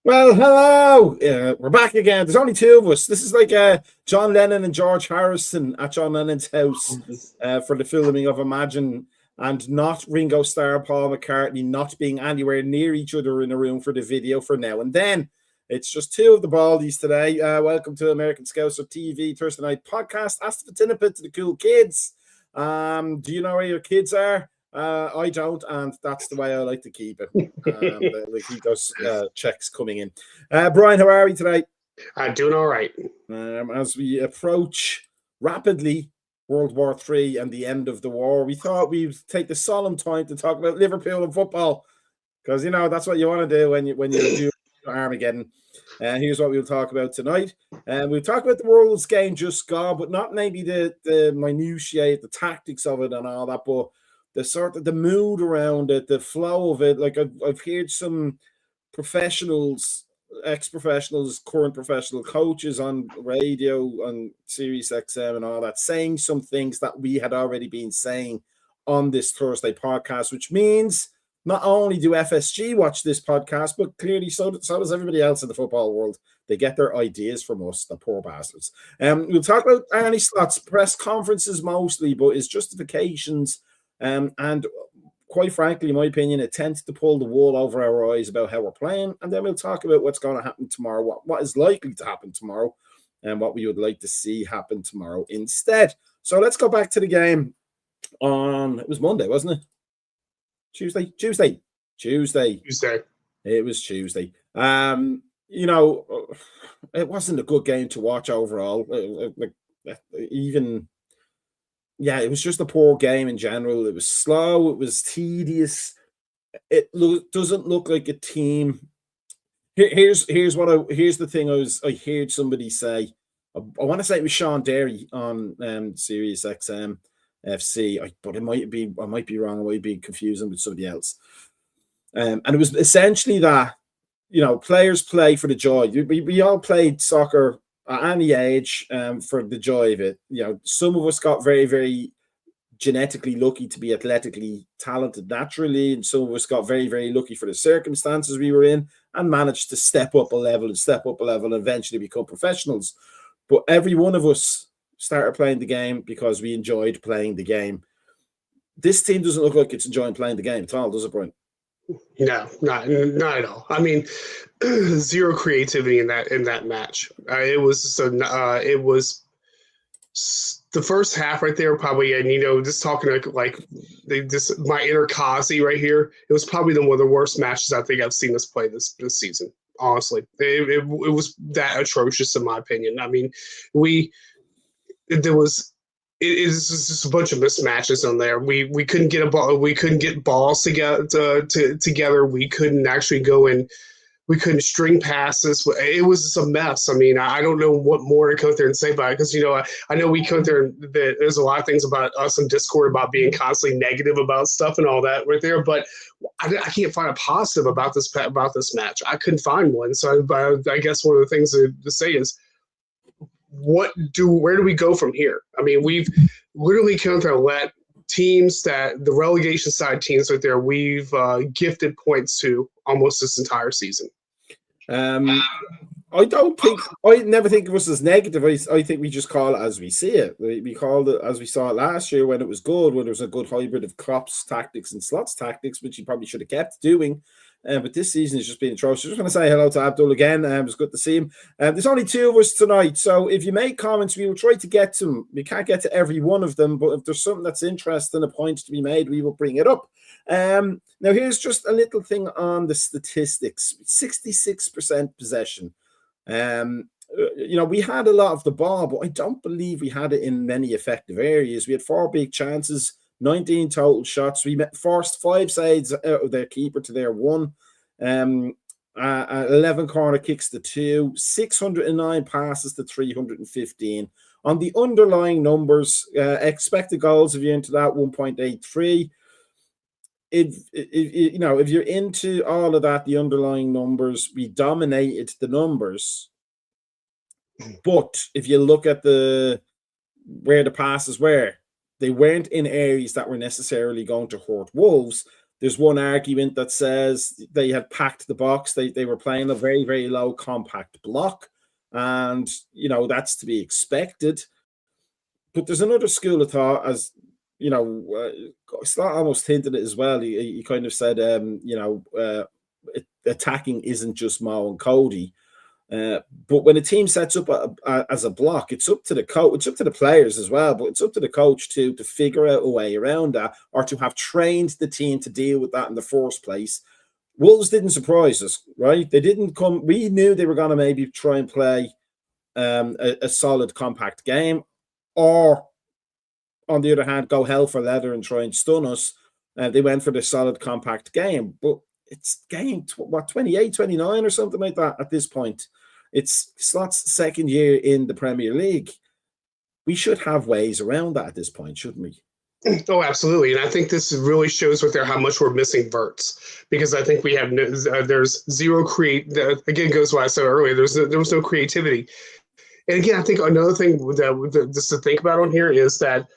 Well, hello. We're back again. There's only two of us. This is like John Lennon and George Harrison at John Lennon's house for the filming of Imagine, and not Ringo Starr, Paul McCartney, not being anywhere near each other in a room for the video for now and then. It's just two of the baldies today. Welcome to American Scouser TV Thursday night podcast. Ask the Tinnippet to the cool kids. Do you know where your kids are? I don't, and that's the way I like to keep it. Like he does checks coming in. Brian, how are we today? I'm doing all right. As we approach rapidly World War III and the end of the war, we thought we'd take the solemn time to talk about Liverpool and football, because you know that's what you want to do when you're doing Armageddon. And here's what we'll talk about tonight. We'll talk about the World's game just gone, but not maybe the minutiae, the tactics of it and all that, but the sort of the mood around it, the flow of it. Like I've heard some professionals, ex-professionals, current professional coaches on radio, on Sirius XM and all that, saying some things that we had already been saying on this Thursday podcast, which means not only do FSG watch this podcast, but clearly so does everybody else in the football world. They get their ideas from us, the poor bastards. We'll talk about Arnie Slott's press conferences mostly, but his justifications. And quite frankly, in my opinion, it tends to pull the wool over our eyes about how we're playing. And then we'll talk about what's going to happen tomorrow, what is likely to happen tomorrow, and what we would like to see happen tomorrow instead. So let's go back to the game on, it was Monday, wasn't it? Tuesday. It was Tuesday. You know, it wasn't a good game to watch overall. Yeah, it was just a poor game in general. It was slow. It was tedious. It doesn't look like a team. Here's the thing. I heard somebody say. I want to say it was Sean Derry on Sirius XM FC, but I might be wrong. I might be confusing with somebody else. And it was essentially that, you know, players play for the joy. We all played soccer at any age for the joy of it. You know, some of us got very, very genetically lucky to be athletically talented naturally, and some of us got very, very lucky for the circumstances we were in and managed to step up a level and eventually become professionals. But every one of us started playing the game because we enjoyed playing the game. This team doesn't look like it's enjoying playing the game at all, does it, Brian? No, not at all. I mean, zero creativity in that match. It was the first half right there, probably, and you know, just talking like my inner Kazi right here. It was probably one of the worst matches I think I've seen us play this season. Honestly, it was that atrocious in my opinion. I mean, it is just a bunch of mismatches on there. We couldn't get a ball. We couldn't get balls together. We couldn't actually go in. We couldn't string passes. It was just a mess. I mean, I don't know what more to come there and say about it, because, you know, I know we come there and there's a lot of things about us in Discord about being constantly negative about stuff and all that right there. But I can't find a positive about this match. I couldn't find one. So I guess one of the things to say is, where do we go from here? I mean, we've literally come there and let teams that the relegation side teams right there, we've gifted points to almost this entire season. I never think of us as negative. I think we just call it as we see it. We called it as we saw it last year when it was good, when there was a good hybrid of Klopp's tactics and Slott's tactics, which he probably should have kept doing. But this season has just been atrocious. I just want to say hello to Abdul again. It was good to see him. There's only two of us tonight, so if you make comments, we will try to get to them. We can't get to every one of them, but if there's something that's interesting, a point to be made, we will bring it up. Now, here's just a little thing on the statistics. 66% possession. You know, we had a lot of the ball, but I don't believe we had it in many effective areas. We had 4 big chances, 19 total shots. We forced 5 sides out of their keeper to their 1. 11 corner kicks to 2, 609 passes to 315. On the underlying numbers, expected goals, if you're into that, 1.83. If you're into all of that, the underlying numbers, we dominated the numbers. But if you look at where the passes were, they weren't in areas that were necessarily going to hurt Wolves. There's one argument that says they had packed the box. They were playing a very, very low compact block. And, that's to be expected. But there's another school of thought, as, Slot almost hinted it as well. He kind of said, attacking isn't just Mo and Cody. But when a team sets up as a block, it's up to the coach, it's up to the players as well, but it's up to the coach to figure out a way around that, or to have trained the team to deal with that in the first place. Wolves didn't surprise us, right? They didn't come. We knew they were going to maybe try and play a solid, compact game, or on the other hand, go hell for leather and try and stun us. They went for the solid, compact game, but it's game 28, 29 or something like that at this point. It's Slot's second year in the Premier League. We should have ways around that at this point, shouldn't we? Oh, absolutely. And I think this really shows right there how much we're missing verts, because I think we have there's zero again, goes what I said earlier. There was no creativity. And again, I think another thing that just to think about on here is that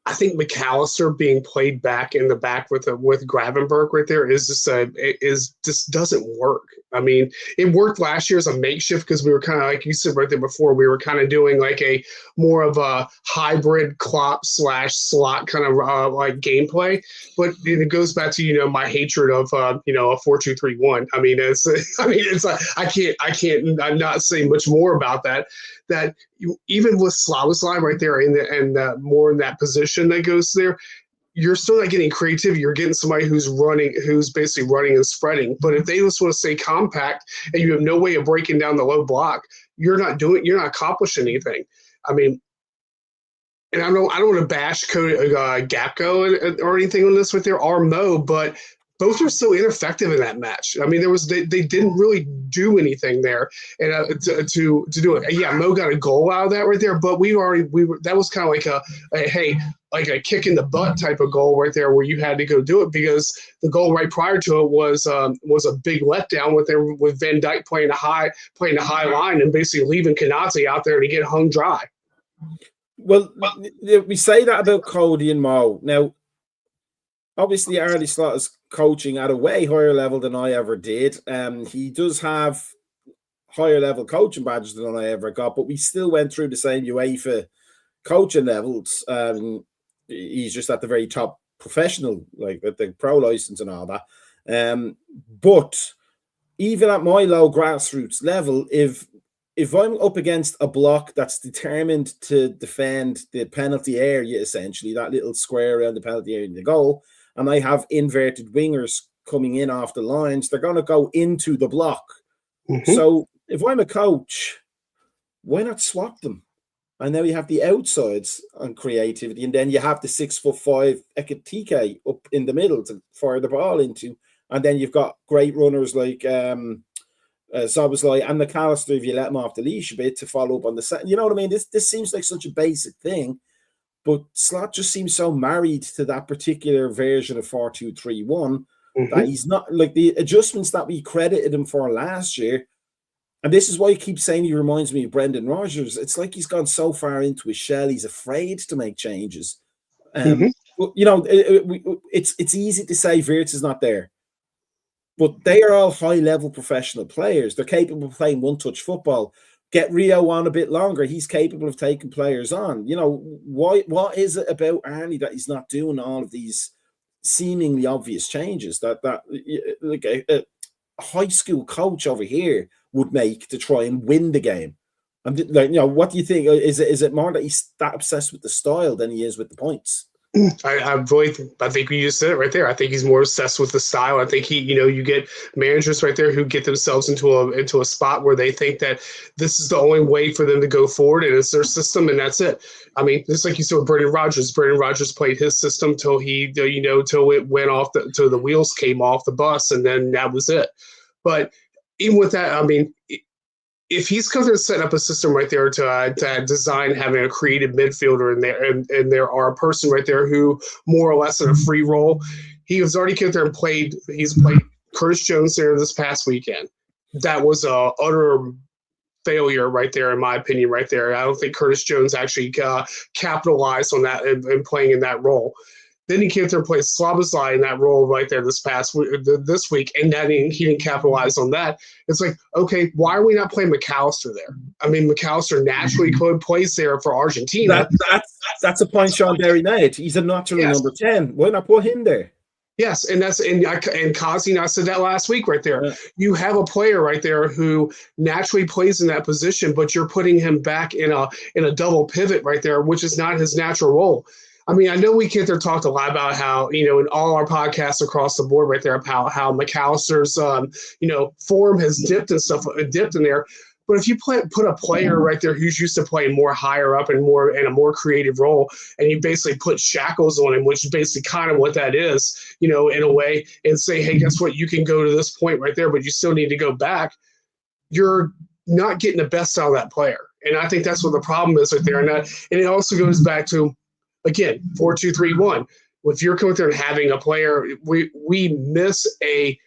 I think McAllister being played back in the back with Gravenberg right there is just doesn't work. I mean, it worked last year as a makeshift because we were kind of, like you said right there before, we were kind of doing like a more of a hybrid Klopp / Slot kind of like gameplay. But it goes back to my hatred of a 4-2-3-1. I mean, it's like I can't not say much more about that. That even with Slavoslav right there and more in that position that goes there, you're still not getting creativity. You're getting somebody who's basically running and spreading. But if they just want to stay compact and you have no way of breaking down the low block, you're not accomplishing anything. I mean, and I don't want to bash Gapco or anything on this with their Mo, but both were so ineffective in that match. I mean, they didn't really do anything there, and to do it. Yeah, Mo got a goal out of that right there, but that was kind of like a kick in the butt type of goal right there, where you had to go do it, because the goal right prior to it was a big letdown with Van Dijk playing a high line and basically leaving Konate out there to get hung dry. Well, we say that about Cody and Mo. Now, obviously, Arlie Slot is coaching at a way higher level than I ever did. He does have higher level coaching badges than I ever got, but we still went through the same UEFA coaching levels. He's just at the very top professional, like with the pro license and all that. But even at my low grassroots level, if I'm up against a block that's determined to defend the penalty area, essentially that little square around the penalty area in the goal, and I have inverted wingers coming in off the lines, they're going to go into the block. Mm-hmm. So if I'm a coach, why not swap them? And now you have the outsides on creativity, and then you have the 6'5" Ekitike up in the middle to fire the ball into, and then you've got great runners like Szoboszlai and McAllister, if you let them off the leash a bit, to follow up on the set. You know what I mean? This seems like such a basic thing, but Slot just seems so married to that particular version of 4-2-3-1 that he's not, like, the adjustments that we credited him for last year. And this is why I keep saying he reminds me of Brendan Rodgers. It's like he's gone so far into his shell, he's afraid to make changes. But, it's easy to say Wirtz is not there, but they are all high-level professional players. They're capable of playing one-touch football. Get Rio on a bit longer. He's capable of taking players on. What is it about Arnie that he's not doing all of these seemingly obvious changes that like a high school coach over here would make to try and win the game? And what do you think? Is it more that he's that obsessed with the style than he is with the points? I think you just said it right there. I think he's more obsessed with the style. I think you get managers right there who get themselves into a spot where they think that this is the only way for them to go forward, and it's their system, and that's it. I mean, it's like you said with Brendan Rodgers. Brendan Rodgers played his system till it went off, till the wheels came off the bus, and then that was it. But even with that, I mean, if he's going to set up a system right there to design having a creative midfielder in there, and there are a person right there who more or less in a free role, he has already come there and played. He's played Curtis Jones there this past weekend. That was a utter failure right there, in my opinion. Right there, I don't think Curtis Jones actually capitalized on that and playing in that role. Then he came there and played Slabazai in that role right there this week, and then he didn't capitalize on that. It's like, okay, why are we not playing McAllister there? I mean, McAllister naturally plays there for Argentina. That's a point Sean Derry made. He's a natural number 10. Why not put him there? Yes, and Kazi, I said that last week right there. Yeah. You have a player right there who naturally plays in that position, but you're putting him back in a double pivot right there, which is not his natural role. I mean, I know we can't talk a lot about how, in all our podcasts across the board right there, about how McAllister's, form has dipped in there. But if you put a player right there who's used to playing more higher up and in a more creative role, and you basically put shackles on him, which is basically kind of what that is, in a way, and say, hey, guess what? You can go to this point right there, but you still need to go back. You're not getting the best out of that player. And I think that's what the problem is right there. And it also goes back to, again, 4-2-3-1. If you're coming there and having a player, we miss a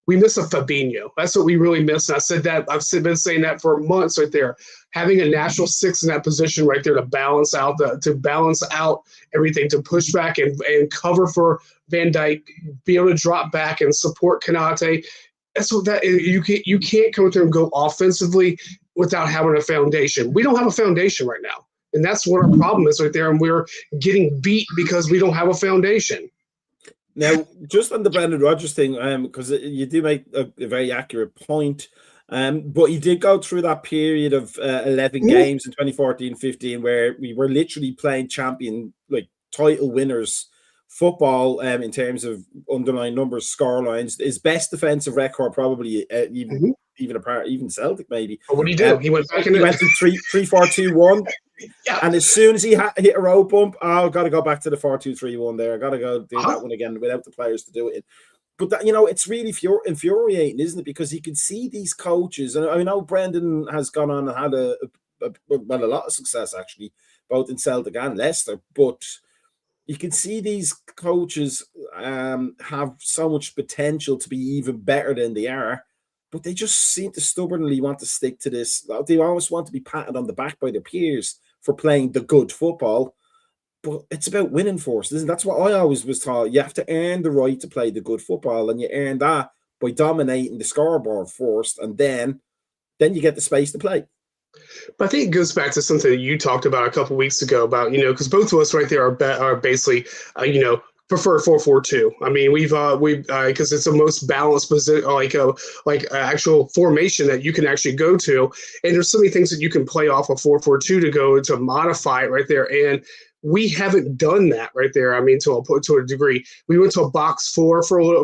Fabinho. That's what we really miss. And I said that. I've been saying that for months right there. Having a natural six in that position right there to balance out everything, to push back and cover for Van Dijk, be able to drop back and support Konate. That's what that you can't come there and go offensively without having a foundation. We don't have a foundation right now. And that's what our problem is right there. And we're getting beat because we don't have a foundation. Now, just on the Brendan Rodgers thing, because you do make a very accurate point, but he did go through that period of 11 games in 2014-15 where we were literally playing champion, like title winners football in terms of underlying numbers, score lines. His best defensive record probably even Celtic maybe. But what did he do? He went back in. He went to 3-4-2-1. Yeah. And as soon as he hit a road bump, I've got to go back to the 4-2-3-1 there. I got to go do that one again without the players to do it. But that, it's really infuriating, isn't it? Because you can see these coaches, and I know Brendan has gone on and had a lot of success actually, both in Celtic and Leicester. But you can see these coaches have so much potential to be even better than they are. But they just seem to stubbornly want to stick to this. They always want to be patted on the back by their peers for playing the good football. But it's about winning first, isn't it? That's what I always was taught. You have to earn the right to play the good football, and you earn that by dominating the scoreboard first, and then you get the space to play. But I think it goes back to something that you talked about a couple of weeks ago about, because both of us right there are basically, prefer 4-4-2. I mean, we've because it's the most balanced position, like actual formation that you can actually go to, and there's so many things that you can play off of 4-4-2 to go to modify it right there, and we haven't done that right there. I mean, to a degree, we went to a box four for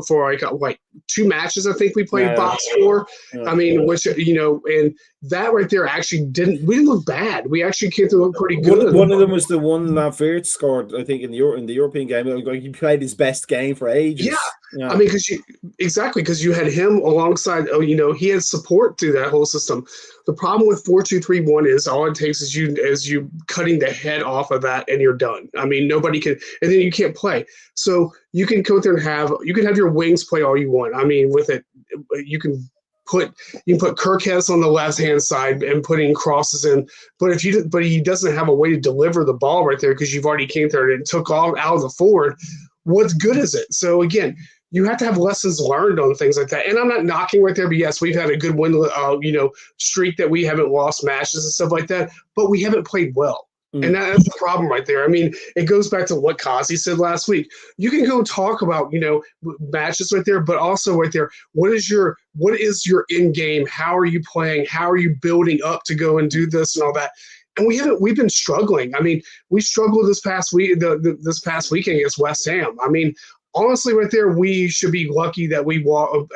like 2 matches. I think we played box four. Yeah. I mean, which and that right there actually we didn't look bad. We actually came to look pretty good. One of them was the one that Wirtz scored, I think, in the European game. Like, he played his best game for ages. Yeah. I mean, because you had him alongside. He had support through that whole system. The problem with 4-2-3-1 is all it takes is you cutting the head off of that, and you're done. I mean, nobody can, and then you can't play. So you can go there and have your wings play all you want. I mean, with it, you can put Kirkes on the left hand side and putting crosses in. But he doesn't have a way to deliver the ball right there because you've already came there and took all out of the forward. What good is it? So again, you have to have lessons learned on things like that. And I'm not knocking right there, but yes, we've had a good win, streak that we haven't lost matches and stuff like that, but we haven't played well. And that's the problem right there. I mean, it goes back to what Kazi said last week. You can go talk about, matches right there, but also right there, what is your end game? How are you playing? How are you building up to go and do this and all that? And we've been struggling. I mean, we struggled this past week, this past weekend against West Ham. I mean, honestly, right there, we should be lucky that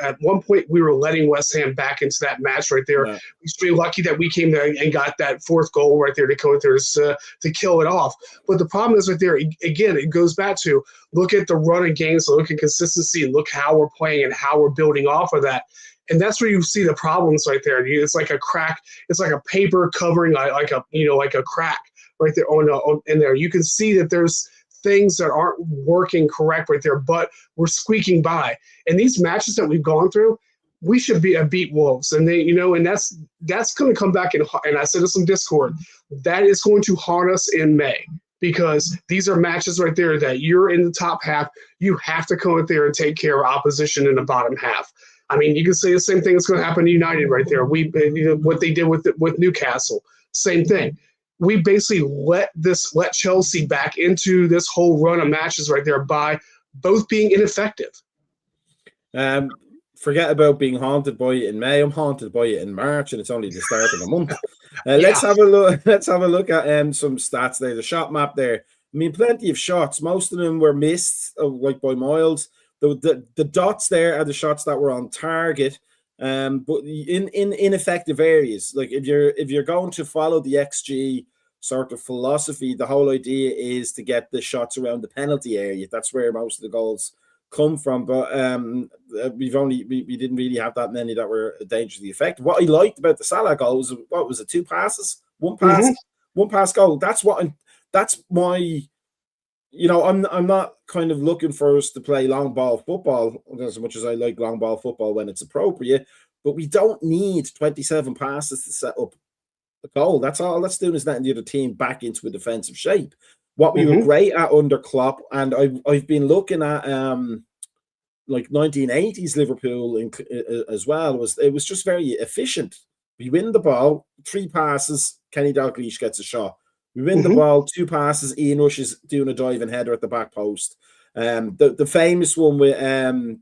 at one point we were letting West Ham back into that match right there. Yeah. We should be lucky that we came there and got that 4th goal right there to go in there to kill it off. But the problem is right there, again, it goes back to look at the run of games, look at consistency, and look how we're playing and how we're building off of that. And that's where you see the problems right there. It's like a crack. It's like a paper covering like a crack right there in there. You can see that there's things that aren't working correct right there, but we're squeaking by. And these matches that we've gone through, we should beat Wolves, and and that's going to come back and I said this on Discord, that is going to haunt us in May, because these are matches right there that you're in the top half, you have to come out there and take care of opposition in the bottom half. I mean, you can say the same thing that's going to happen to United right there. What they did with Newcastle, same thing. We basically let Chelsea back into this whole run of matches right there by both being ineffective. Forget about being haunted by it in May. I'm haunted by it in March, and it's only the start of the month. Let's have a look. Let's have a look at some stats there. The shot map there. I mean, plenty of shots. Most of them were missed, like by miles. The dots there are the shots that were on target, but in ineffective areas. Like if you're going to follow the XG sort of philosophy, the whole idea is to get the shots around the penalty area. That's where most of the goals come from. But we didn't really have that many that were dangerously effective. What I liked about the Salah goal was, what was it, 2 passes, one pass, one pass goal. That's my. I'm not kind of looking for us to play long ball football as much as I like long ball football when it's appropriate, but we don't need 27 passes to set up a goal. That's all that's doing, is letting the other team back into a defensive shape. What we were great at under Klopp, and I've been looking at like 1980s Liverpool as well, it was just very efficient. We win the ball, 3 passes, Kenny Dalglish gets a shot. We win the ball, 2 passes, Ian Rush is doing a diving header at the back post. The famous one with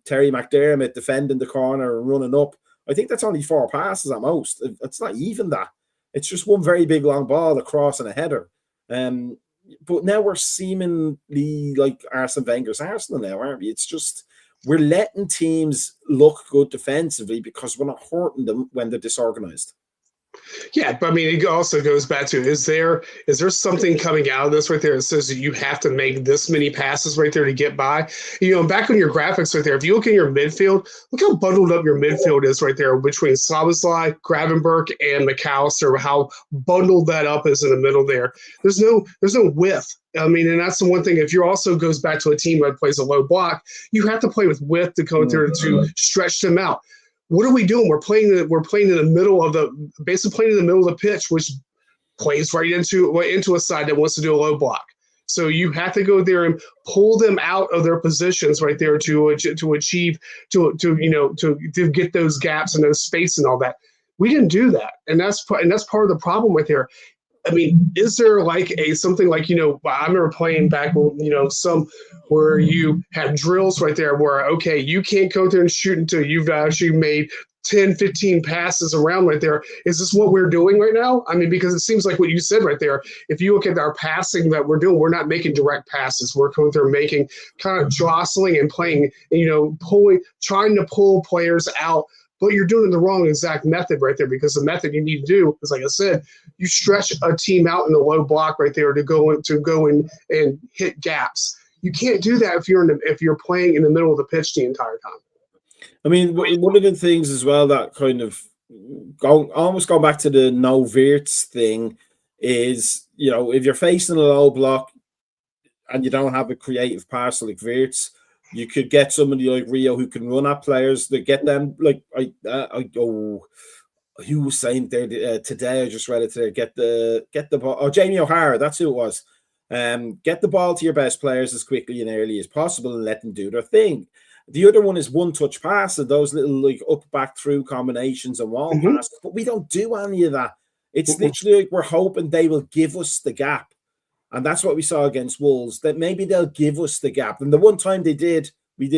Terry McDermott defending the corner and running up, I think that's only 4 passes at most. It's not even that. It's just one very big long ball, a cross and a header. But now we're seemingly like Arsene Wenger's Arsenal now, aren't we? It's just we're letting teams look good defensively because we're not hurting them when they're disorganized. Yeah, but I mean, it also goes back to, is there something coming out of this right there that says that you have to make this many passes right there to get by? Back on your graphics right there, if you look in your midfield, look how bundled up your midfield is right there between Szoboszlai, Gravenberch, and McAllister, how bundled that up is in the middle there. There's no width. I mean, and that's the one thing. If you also goes back to a team that plays a low block, you have to play with width to go through to stretch them out. What are we doing? We're playing in the middle of the pitch, which plays right into a side that wants to do a low block. So you have to go there and pull them out of their positions right there to achieve to get those gaps and those space and all that. We didn't do that, and that's part of the problem right there. I mean, is there like something like, I remember playing back, where you had drills right there where, okay, you can't go there and shoot until you've actually made 10, 15 passes around right there. Is this what we're doing right now? I mean, because it seems like what you said right there, if you look at our passing that we're doing, we're not making direct passes. We're going there making kind of jostling and playing, trying to pull players out. But you're doing the wrong exact method right there, because the method you need to do is, like I said, you stretch a team out in the low block right there to go in and hit gaps. You can't do that if you're playing in the middle of the pitch the entire time. I mean, one of the things as well that kind of almost going back to the no Wirtz thing is, if you're facing a low block and you don't have a creative passer like Wirtz, you could get somebody like Rio who can run at players that get them. Like who was saying there today? I just read it today. Get the ball. Oh, Jamie O'Hara, that's who it was. Get the ball to your best players as quickly and early as possible and let them do their thing. The other one is one-touch pass and those little like up, back, through combinations and wall passes. But we don't do any of that. It's literally like we're hoping they will give us the gap. And that's what we saw against Wolves, that maybe they'll give us the gap. And the one time we did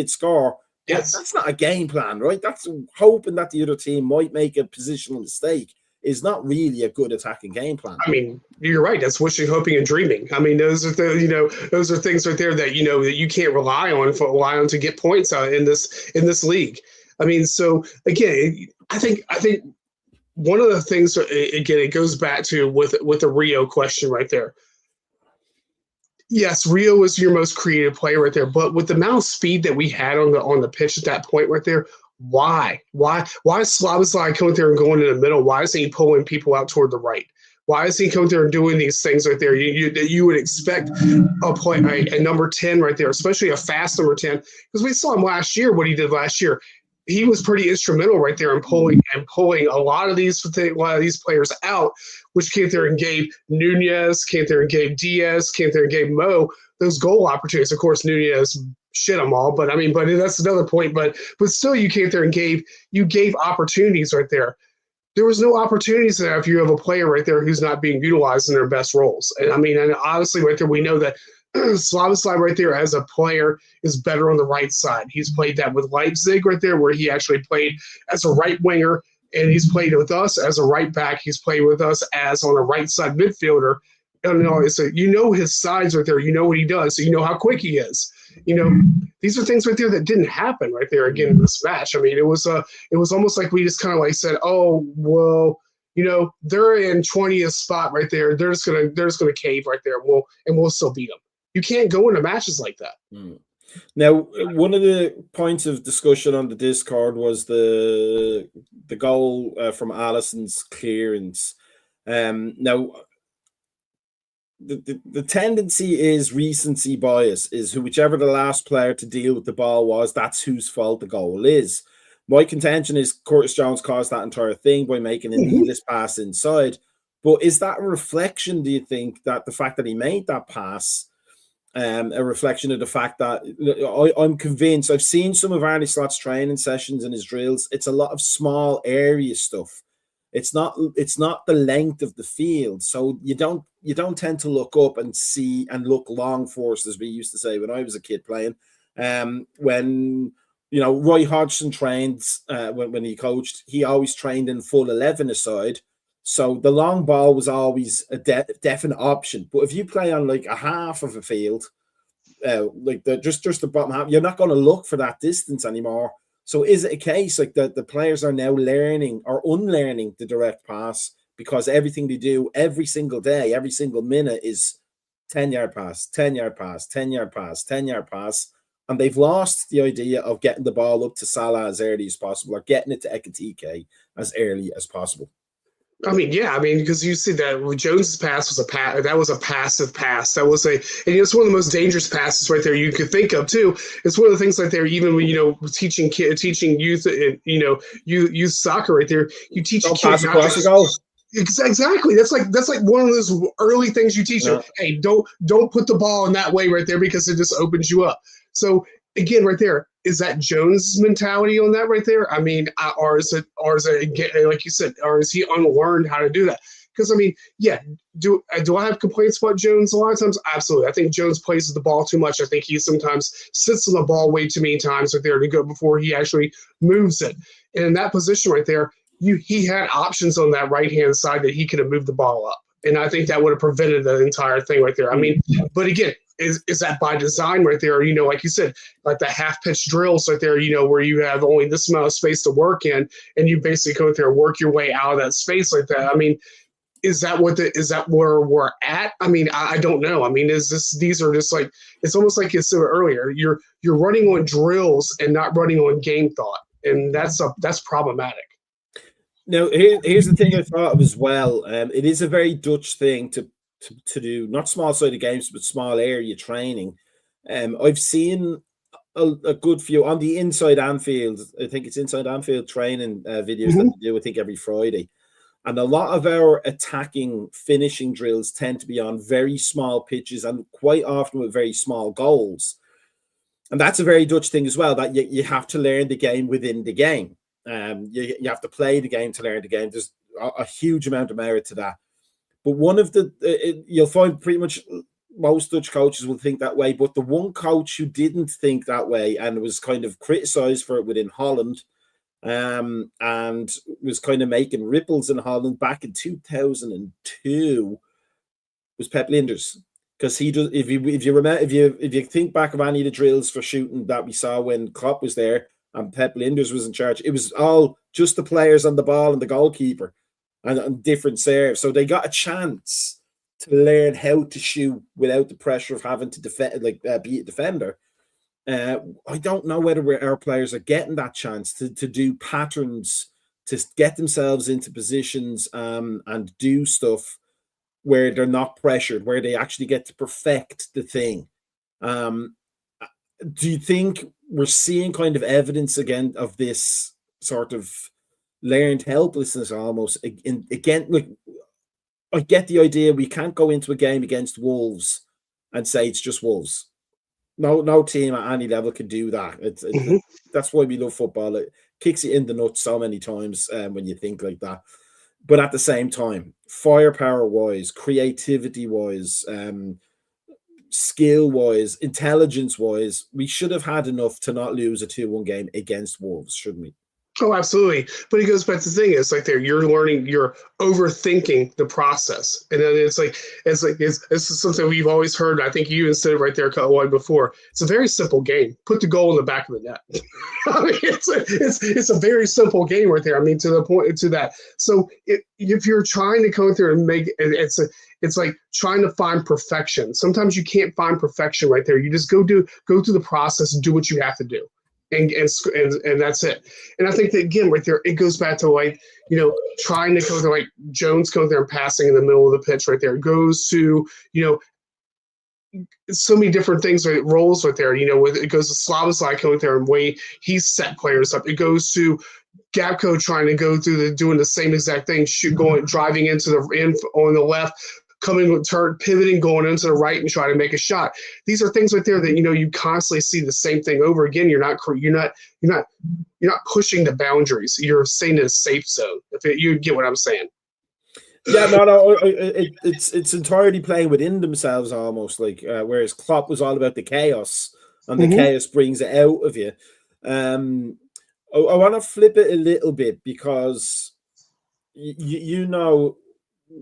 score. Yes. That's not a game plan, right? That's hoping that the other team might make a positional mistake is not really a good attacking game plan. I mean, you're right. That's wishing, hoping, and dreaming. I mean, those are things right there that that you can't rely on to get points out in this league. I mean, so again, I think one of the things, again, it goes back to with the Rio question right there. Yes, Rio is your most creative player right there, but with the amount of speed that we had on the pitch at that point right there, Why is Slavoj coming there and going in the middle? Why isn't he pulling people out toward the right? Why is he coming there and doing these things right there? You would expect a number 10 right there, especially a fast number 10, because we saw him last year. What he did last year, he was pretty instrumental right there in pulling a lot of these players out, which came there and gave Nunez, came there and gave Diaz, came there and gave Mo those goal opportunities. Of course, Nunez shit them all, but that's another point. But still, you came there and gave opportunities right there. There was no opportunities there if you have a player right there who's not being utilized in their best roles. And honestly, right there, we know that Slavoj right there as a player is better on the right side. He's played that with Leipzig right there, where he actually played as a right winger, and he's played with us as a right back. He's played with us as on a right side midfielder. You know his sides right there. You know what he does. So you know how quick he is. These are things right there that didn't happen right there again in this match. It was almost like we just kind of like said, oh well, they're in 20th spot right there. They're just gonna cave right there. We'll still beat them. You can't go into matches like that. Now, one of the points of discussion on the Discord was the goal from Alisson's clearance. Now, the tendency is recency bias, is whichever the last player to deal with the ball was, that's whose fault the goal is. My contention is Curtis Jones caused that entire thing by making a needless pass inside. But is that a reflection, do you think, that the fact that he made that pass, a reflection of the fact that I'm convinced, I've seen some of Arne Slot's training sessions and his drills, it's a lot of small area stuff. It's not the length of the field, so you don't tend to look up and see and look long forced, as we used to say when I was a kid playing. When Roy Hodgson trained, when he coached, he always trained in full 11 aside, so the long ball was always a definite option. But if you play on like a half of a field, like just the bottom half, you're not going to look for that distance anymore. So is it a case like that the players are now learning or unlearning the direct pass because everything they do every single day, every single minute is 10-yard pass, 10-yard pass, 10-yard pass, 10-yard pass, and they've lost the idea of getting the ball up to Salah as early as possible or getting it to Ekitike as early as possible? Because you see that Jones's pass was a passive pass. That was it's one of the most dangerous passes right there you could think of too. It's one of the things right there, even when teaching youth, youth soccer right there, you teach kids pass across the goal. Exactly. That's like one of those early things you teach them. Hey, don't put the ball in that way right there because it just opens you up. So again, right there, is that Jones' mentality on that right there? Or is it like you said, or is he unlearned how to do that? Because do I have complaints about Jones a lot of times? Absolutely. I think Jones plays with the ball too much. I think he sometimes sits on the ball way too many times right there to go before he actually moves it. And in that position right there, he had options on that right-hand side that he could have moved the ball up. And I think that would have prevented the entire thing right there. But again, is that by design right there? Like you said, like the half-pitch drills right there, where you have only this amount of space to work in, and you basically go there and work your way out of that space like that. Is that where we're at? I don't know. These are just like, it's almost like you said earlier, you're running on drills and not running on game thought. And that's problematic. Now, here's the thing I thought of as well. It is a very Dutch thing to do, not small-sided games, but small area training. I've seen a good few on the Inside Anfield. I think it's Inside Anfield training videos that they do, I think, every Friday. And a lot of our attacking finishing drills tend to be on very small pitches and quite often with very small goals. And that's a very Dutch thing as well, that you have to learn the game within the game. You have to play the game to learn the game. There's a huge amount of merit to that. But one of you'll find pretty much most Dutch coaches will think that way. But the one coach who didn't think that way and was kind of criticised for it within Holland, and was kind of making ripples in Holland back in 2002, was Pep Linders. Because he does. If you remember, if you think back of any of the drills for shooting that we saw when Klopp was there and Pep Linders was in charge, it was all just the players on the ball and the goalkeeper and different serves. So they got a chance to learn how to shoot without the pressure of having to defend, beat a defender. I don't know whether our players are getting that chance to do patterns, to get themselves into positions and do stuff where they're not pressured, where they actually get to perfect the thing. Do you think we're seeing kind of evidence again of this sort of learned helplessness almost? Again, like, I get the idea we can't go into a game against Wolves and say it's just Wolves. No team at any level can do that. That's why we love football. It kicks you in the nuts so many times when you think like that. But at the same time, firepower-wise, creativity-wise, skill-wise, intelligence-wise, we should have had enough to not lose a 2-1 game against Wolves, shouldn't we? Oh, absolutely. But it goes back to the thing. It's like you're learning, you're overthinking the process. And then it's something we've always heard. I think you even said it right there one before. It's a very simple game. Put the goal in the back of the net. I mean, it's a very simple game right there. I mean, to the point to that. So if you're trying to go through and make it's like trying to find perfection. Sometimes you can't find perfection right there. You just go through the process and do what you have to do. And that's it. And I think that, again, right there, it goes back to, like, you know, trying to go there, like Jones going there and passing in the middle of the pitch right there. It goes to, you know, so many different things, right, roles right there. You know, it goes to Slavosly going there and way he's set players up. It goes to Gabko trying to go through doing the same exact thing, driving into on the left, pivoting, going into the right and trying to make a shot. These are things right there that, you know, you constantly see the same thing over again. You're not pushing the boundaries. You're staying in a safe zone. You get what I'm saying. Yeah, no. It's entirely playing within themselves almost, like whereas Klopp was all about the chaos, and the chaos brings it out of you. I want to flip it a little bit because you know,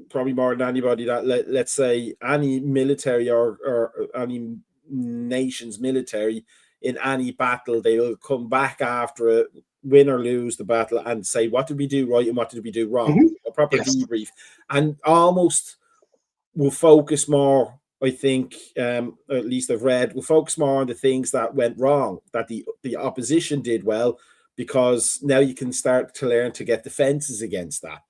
probably more than anybody, that let's say any military or any nation's military in any battle, they will come back after it, win or lose the battle, and say, what did we do right and what did we do wrong? A proper debrief, and almost will focus more, I think, at least I've read, will focus more on the things that went wrong, that the opposition did well, because now you can start to learn to get defenses against that.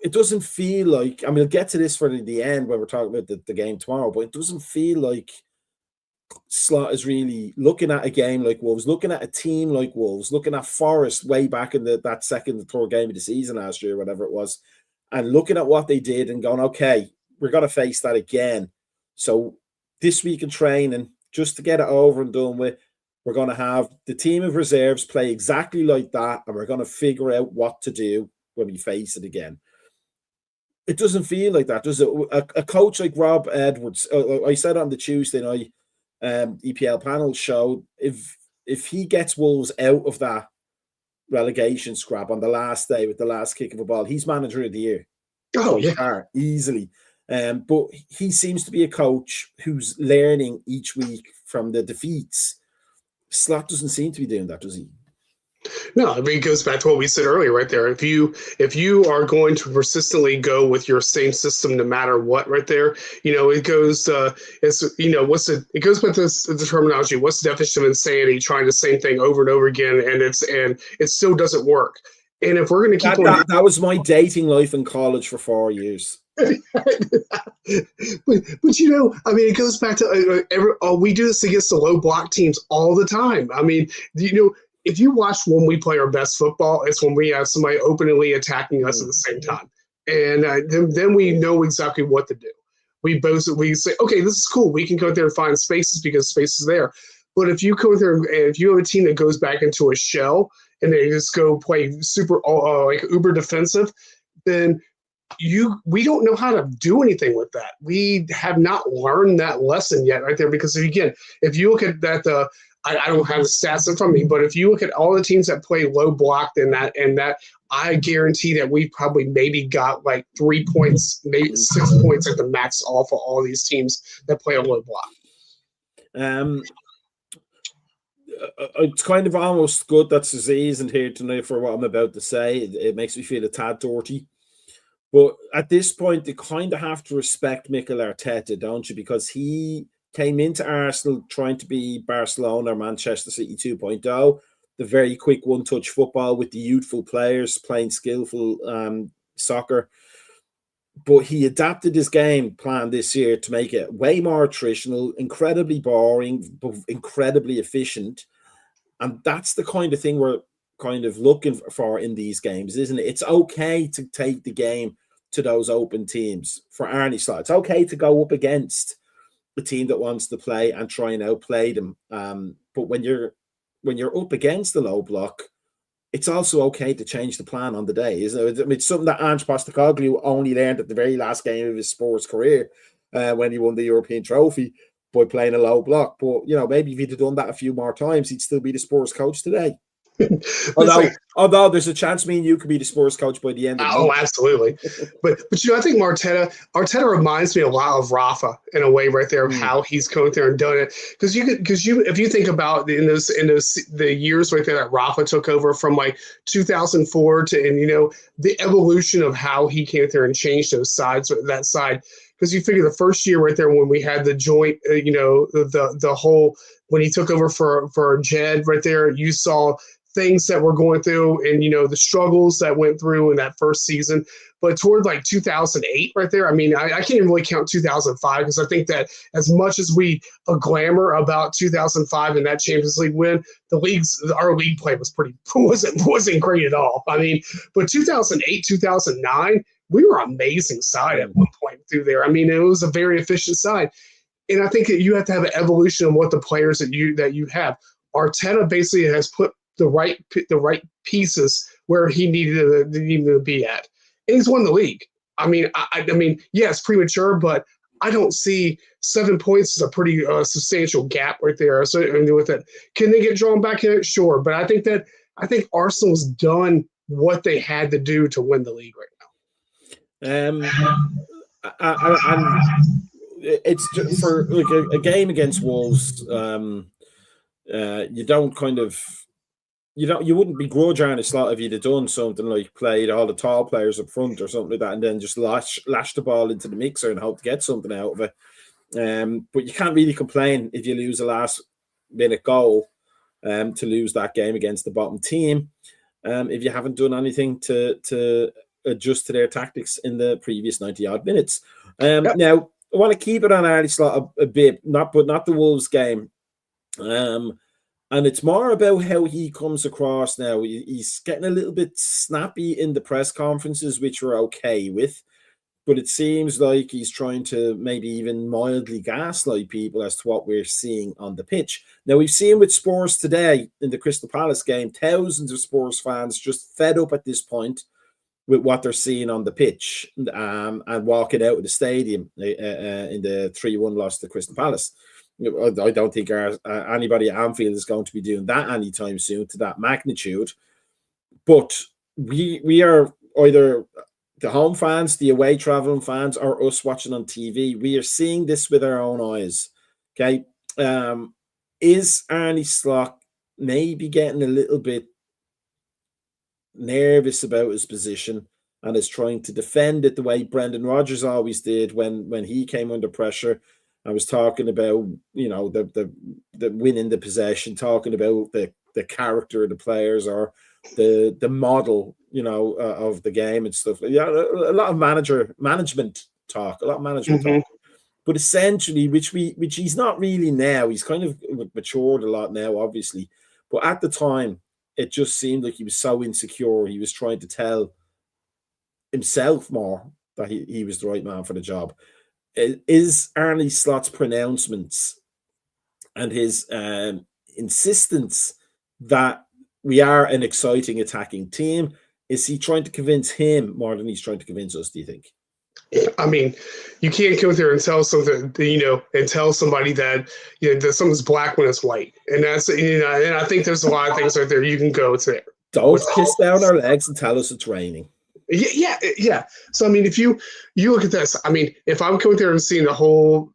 It doesn't feel like, I mean, we'll get to this for the end when we're talking about the game tomorrow, but it doesn't feel like Slot is really looking at a game like Wolves, looking at a team like Wolves, looking at Forest way back in that second or third game of the season last year, whatever it was, and looking at what they did and going, okay, we're going to face that again. So this week in training, just to get it over and done with, we're going to have the team of reserves play exactly like that, and we're going to figure out what to do when we face it again. It doesn't feel like that, does it? A coach like Rob Edwards, I said on the Tuesday night EPL panel show, if he gets Wolves out of that relegation scrap on the last day with the last kick of a ball, he's manager of the year. Oh, yeah. Easily. But he seems to be a coach who's learning each week from the defeats. Slot doesn't seem to be doing that, does he? No, I mean, it goes back to what we said earlier, right there. If you are going to persistently go with your same system, no matter what, right there, you know, it goes. It goes with the terminology. What's the definition of insanity? Trying the same thing over and over again, and it still doesn't work. And if we're going to keep that was my dating life in college for 4 years. but you know, I mean, it goes back to we do this against the low block teams all the time. I mean, you know, if you watch when we play our best football, it's when we have somebody openly attacking us at the same time, and then we know exactly what to do. We say, okay, this is cool. We can go there and find spaces because space is there. But if you go there and if you have a team that goes back into a shell and they just go play super like uber defensive, then we don't know how to do anything with that. We have not learned that lesson yet, right there. Because again, if you look at that, I don't have the stats in front of me, but if you look at all the teams that play low block and that, I guarantee that we probably maybe got like 3 points, maybe 6 points at the max off of all these teams that play a low block. It's kind of almost good that Suzy isn't here tonight for what I'm about to say. It makes me feel a tad dirty. But at this point, you kind of have to respect Mikel Arteta, don't you? Because he came into Arsenal trying to be Barcelona or Manchester City 2.0, the very quick one-touch football with the youthful players playing skillful soccer. But he adapted his game plan this year to make it way more attritional, incredibly boring, but incredibly efficient. And that's the kind of thing we're kind of looking for in these games, isn't it? It's okay to take the game to those open teams for Arne Slot. It's okay to go up against the team that wants to play and try and outplay them. But when you're up against the low block, it's also okay to change the plan on the day, isn't it? I mean, it's something that Ange Postecoglou only learned at the very last game of his sports career when he won the European trophy by playing a low block. But, maybe if he'd have done that a few more times, he'd still be the sports coach today. although there's a chance me and you could be the sports coach by the end of the month. Absolutely. but I think Arteta reminds me a lot of Rafa in a way right there of how he's going there and done it. Because if you think about in the years right there that Rafa took over from like 2004 to the evolution of how he came there and changed that side. Because you figure the first year right there when we had the joint, the whole when he took over for Jed right there, you saw things that were going through and, the struggles that went through in that first season. But toward like 2008 right there, I mean, I can't even really count 2005 because I think that as much as we glamour about 2005 and that Champions League win, our league play wasn't great at all. I mean, but 2008, 2009, we were an amazing side at one point through there. I mean, it was a very efficient side. And I think that you have to have an evolution of what the players that you have. Arteta basically has put the right pieces where he needed to be at, and he's won the league. I mean, I mean, yeah, it's premature, but I don't see 7 points as a pretty substantial gap right there. So with it, can they get drawn back in it? Sure, but I think Arsenal's done what they had to do to win the league right now. It's just for like a game against Wolves. You don't kind of. You wouldn't begrudge Arne Slot if you'd have done something like played all the tall players up front or something like that, and then just lash the ball into the mixer and hope to get something out of it. But you can't really complain if you lose a last-minute goal to lose that game against the bottom team if you haven't done anything to adjust to their tactics in the previous 90-odd minutes. Now, I want to keep it on Arne Slot a bit, not the Wolves game. And it's more about how he comes across now. He's getting a little bit snappy in the press conferences, which we're okay with. But it seems like he's trying to maybe even mildly gaslight people as to what we're seeing on the pitch. Now, we've seen with Spurs today in the Crystal Palace game, thousands of Spurs fans just fed up at this point with what they're seeing on the pitch and walking out of the stadium in the 3-1 loss to Crystal Palace. I don't think anybody at Anfield is going to be doing that anytime soon to that magnitude. But we are either the home fans, the away traveling fans, or us watching on TV. We are seeing this with our own eyes. Okay. Is Arne Slot maybe getting a little bit nervous about his position and is trying to defend it the way Brendan Rodgers always did when he came under pressure? I was talking about, the winning the possession, talking about the character of the players or the model, of the game and stuff. Yeah, a lot of management talk. But essentially, which he's not really now. He's kind of matured a lot now, obviously. But at the time, it just seemed like he was so insecure. He was trying to tell himself more that he was the right man for the job. Is Arne Slot's pronouncements and his insistence that we are an exciting attacking team, is he trying to convince him more than he's trying to convince us, do you think? I mean, you can't go there and tell something, and tell somebody that, that something's black when it's white. And that's, and I think there's a lot of things right there you can go to. Don't kiss down our legs and tell us it's raining. Yeah. So, I mean, if you look at this, I mean, if I'm going there and seeing the whole,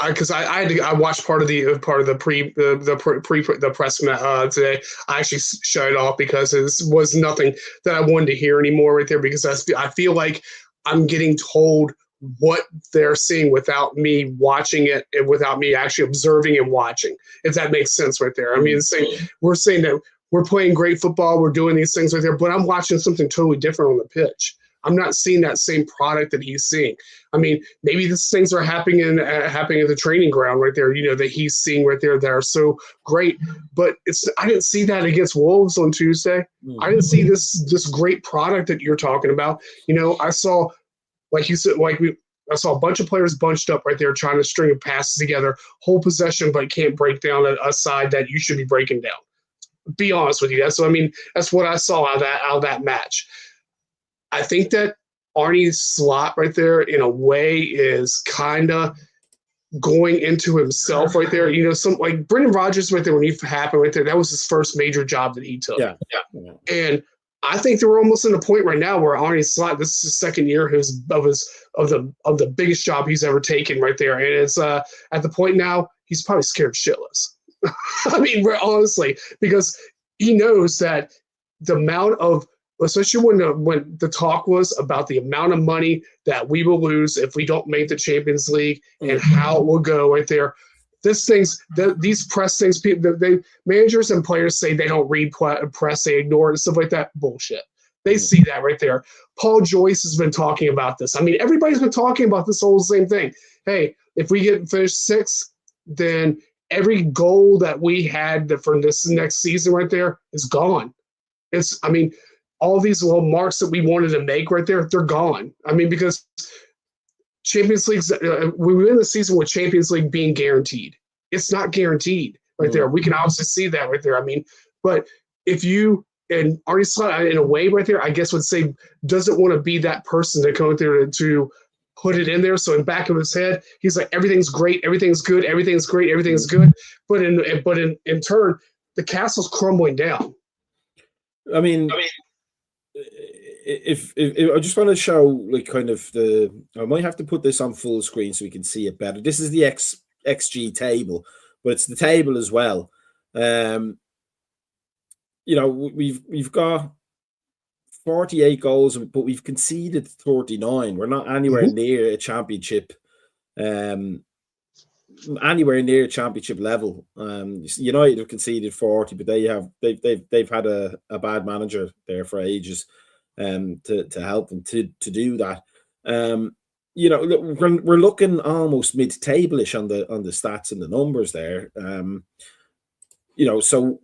because I watched part of the press today. I actually shut it off because it was nothing that I wanted to hear anymore right there, because I feel like I'm getting told what they're seeing without me watching it and without me actually observing and watching, if that makes sense right there. I mean, we're saying that we're playing great football, we're doing these things right there, but I'm watching something totally different on the pitch. I'm not seeing that same product that he's seeing. I mean, maybe these things are happening happening at the training ground right there, that he's seeing right there that are so great. But I didn't see that against Wolves on Tuesday. I didn't see this great product that you're talking about. I saw, like you said, I saw a bunch of players bunched up right there trying to string passes together, whole possession, but can't break down a side that you should be breaking down. Be honest with you. That's what I saw out of that match. I think that Arnie's slot right there, in a way, is kind of going into himself right there. Some like Brendan Rodgers right there, when he happened right there, that was his first major job that he took. Yeah. And I think we're almost in a point right now where Arnie's slot, this is his second year of the biggest job he's ever taken right there. And it's at the point now, he's probably scared shitless. I mean, honestly, because he knows that the amount of, especially when the talk was about the amount of money that we will lose if we don't make the Champions League and how it will go right there. These press things, managers and players say they don't read press, they ignore it and stuff like that. Bullshit. They see that right there. Paul Joyce has been talking about this. I mean, everybody's been talking about this whole same thing. Hey, if we get finished sixth, then every goal that we had for this next season right there is gone. All these little marks that we wanted to make right there, they're gone. I mean, because Champions League, we win the season with Champions League being guaranteed. It's not guaranteed right there. We can obviously see that right there. I mean, but if you, and Arnie Slot, in a way right there, I guess would say, doesn't want to be that person to come there to put it in there. So in the back of his head, he's like, everything's great, everything's good, everything's great, everything's good. But in turn, the castle's crumbling down. I mean, if I just want to show like kind of I might have to put this on full screen so we can see it better. This is the XG table, but it's the table as well. We've got 48 goals, but we've conceded 39. We're not anywhere near a championship, level. United have conceded 40, but they've had a bad manager there for ages, to help them to do that. We're looking almost mid-table-ish on the stats and the numbers there. So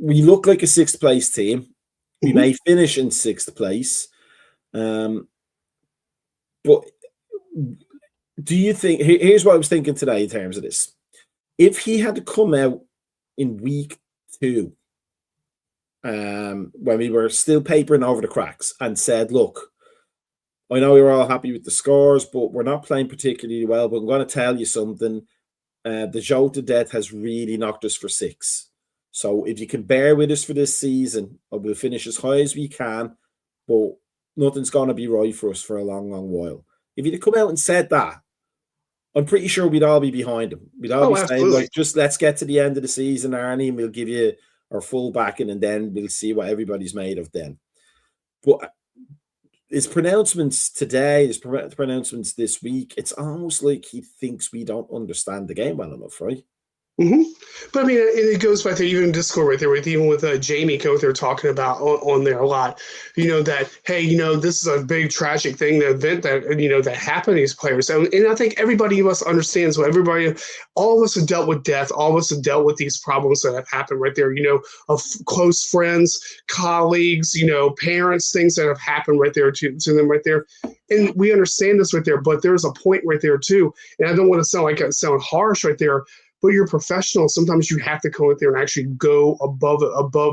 we look like a sixth place team. We may finish in sixth place, but do you think? Here's what I was thinking today in terms of this: if he had to come out in week 2, when we were still papering over the cracks, and said, "Look, I know you're all happy with the scores, but we're not playing particularly well. But I'm going to tell you something: the Jota death has really knocked us for 6. So if you can bear with us for this season, we'll finish as high as we can, but nothing's going to be right for us for a long, long while." If he'd come out and said that, I'm pretty sure we'd all be behind him. We'd all be saying, like, just let's get to the end of the season, Arnie, and we'll give you our full backing, and then we'll see what everybody's made of then. But his pronouncements today, his pronouncements this week, it's almost like he thinks we don't understand the game well enough, right? But I mean, it goes back to even in Discord right there, even with Jamie Coe, they're talking about on there a lot, that, hey, this is a big tragic thing, the event that, that happened to these players. And I think everybody of us understands what all of us have dealt with death, all of us have dealt with these problems that have happened right there, of close friends, colleagues, parents, things that have happened right there to them right there. And we understand this right there, but there's a point right there too. And I don't want to sound harsh right there, but you're a professional. Sometimes you have to go out there and actually go above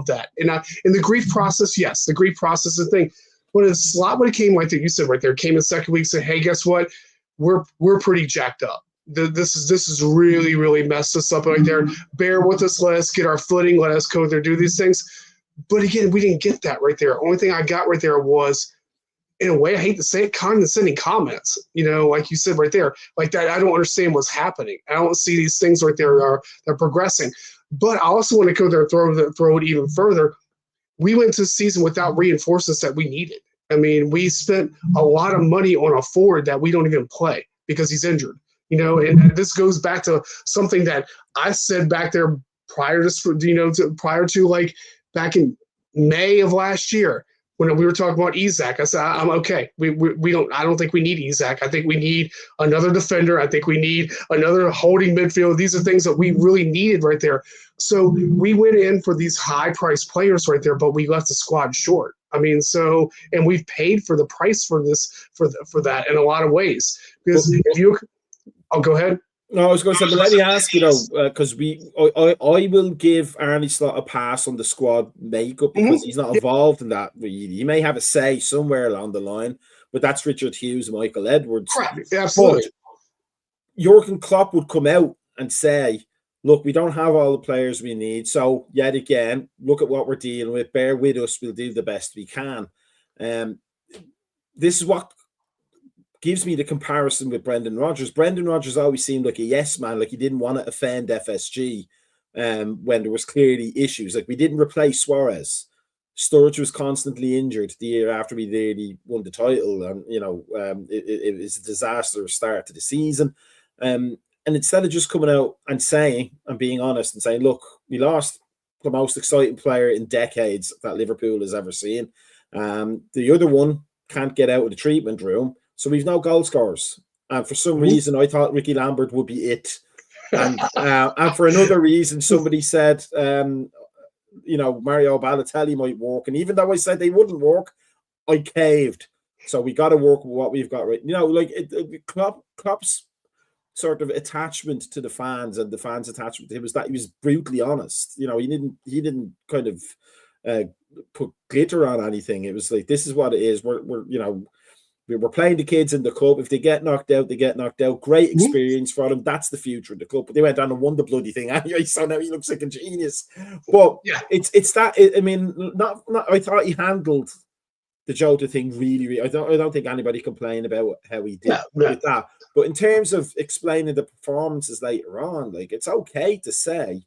that. And in the grief process, yes, the grief process is a thing. But a slot when it came like that, you said right there, came in the second week, said, hey, guess what? We're pretty jacked up. This is really, really messed us up right there. Bear with us. Let us get our footing. Let us go there, do these things. But again, we didn't get that right there. Only thing I got right there was, in a way, I hate to say it, condescending comments, like you said right there, like that. I don't understand what's happening. I don't see these things right there they're progressing. But I also want to go there and throw it even further. We went to the season without reinforcements that we needed. I mean, we spent a lot of money on a forward that we don't even play because he's injured. And this goes back to something that I said back there prior to like back in May of last year when we were talking about Isak. I said, I'm okay. I don't think we need Isak. I think we need another defender. I think we need another holding midfield. These are things that we really needed right there. So we went in for these high priced players right there, but we left the squad short. I mean, and we've paid for the price for this, for that in a lot of ways. Because I'll go ahead. No, I was going to say, but let me ask you though, because I will give Arne Slot a pass on the squad makeup because he's not involved in that. He may have a say somewhere along the line, but that's Richard Hughes and Michael Edwards. Correct. Absolutely. But Jurgen Klopp would come out and say, look, we don't have all the players we need. So yet again, look at what we're dealing with. Bear with us. We'll do the best we can. This is what gives me the comparison with Brendan Rodgers. Brendan Rodgers always seemed like a yes man, like he didn't want to offend FSG when there was clearly issues. Like we didn't replace Suarez. Sturridge was constantly injured the year after we nearly won the title, and it was a disastrous start to the season. And instead of just coming out and saying and being honest and saying, look, we lost the most exciting player in decades that Liverpool has ever seen. The other one can't get out of the treatment room. So we've no goal scorers. And for some reason, I thought Ricky Lambert would be it. And for another reason, somebody said, Mario Balotelli might work. And even though I said they wouldn't work, I caved. So we got to work with what we've got right. Klopp's sort of attachment to the fans and the fans' attachment to him was that he was brutally honest. He didn't kind of put glitter on anything. It was like, this is what it is. We're playing the kids in the club. If they get knocked out, they get knocked out. Great experience for them. That's the future of the club. But they went on and won the bloody thing anyway. So now he looks like a genius. But it's that. I mean, not. I thought he handled the Jota thing really. I don't think anybody complained about how he did with that. But in terms of explaining the performances later on, like it's okay to say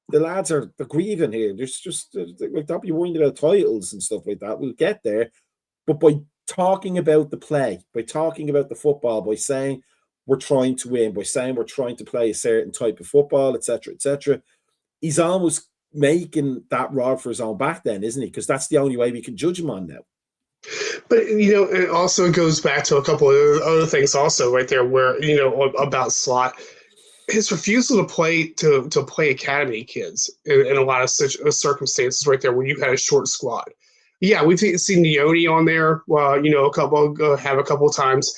the lads they're grieving here. There's just like don't be worrying about titles and stuff like that. We'll get there, but by talking about the play, by talking about the football, by saying we're trying to win, by saying we're trying to play a certain type of football, etc., he's almost making that rod for his own back then, isn't he? Because that's the only way we can judge him on now. But, it also goes back to a couple of other things also right there where, about Slot. His refusal to play academy kids in a lot of such circumstances right there where you had a short squad. Yeah, we've seen Leone on there. A couple of times.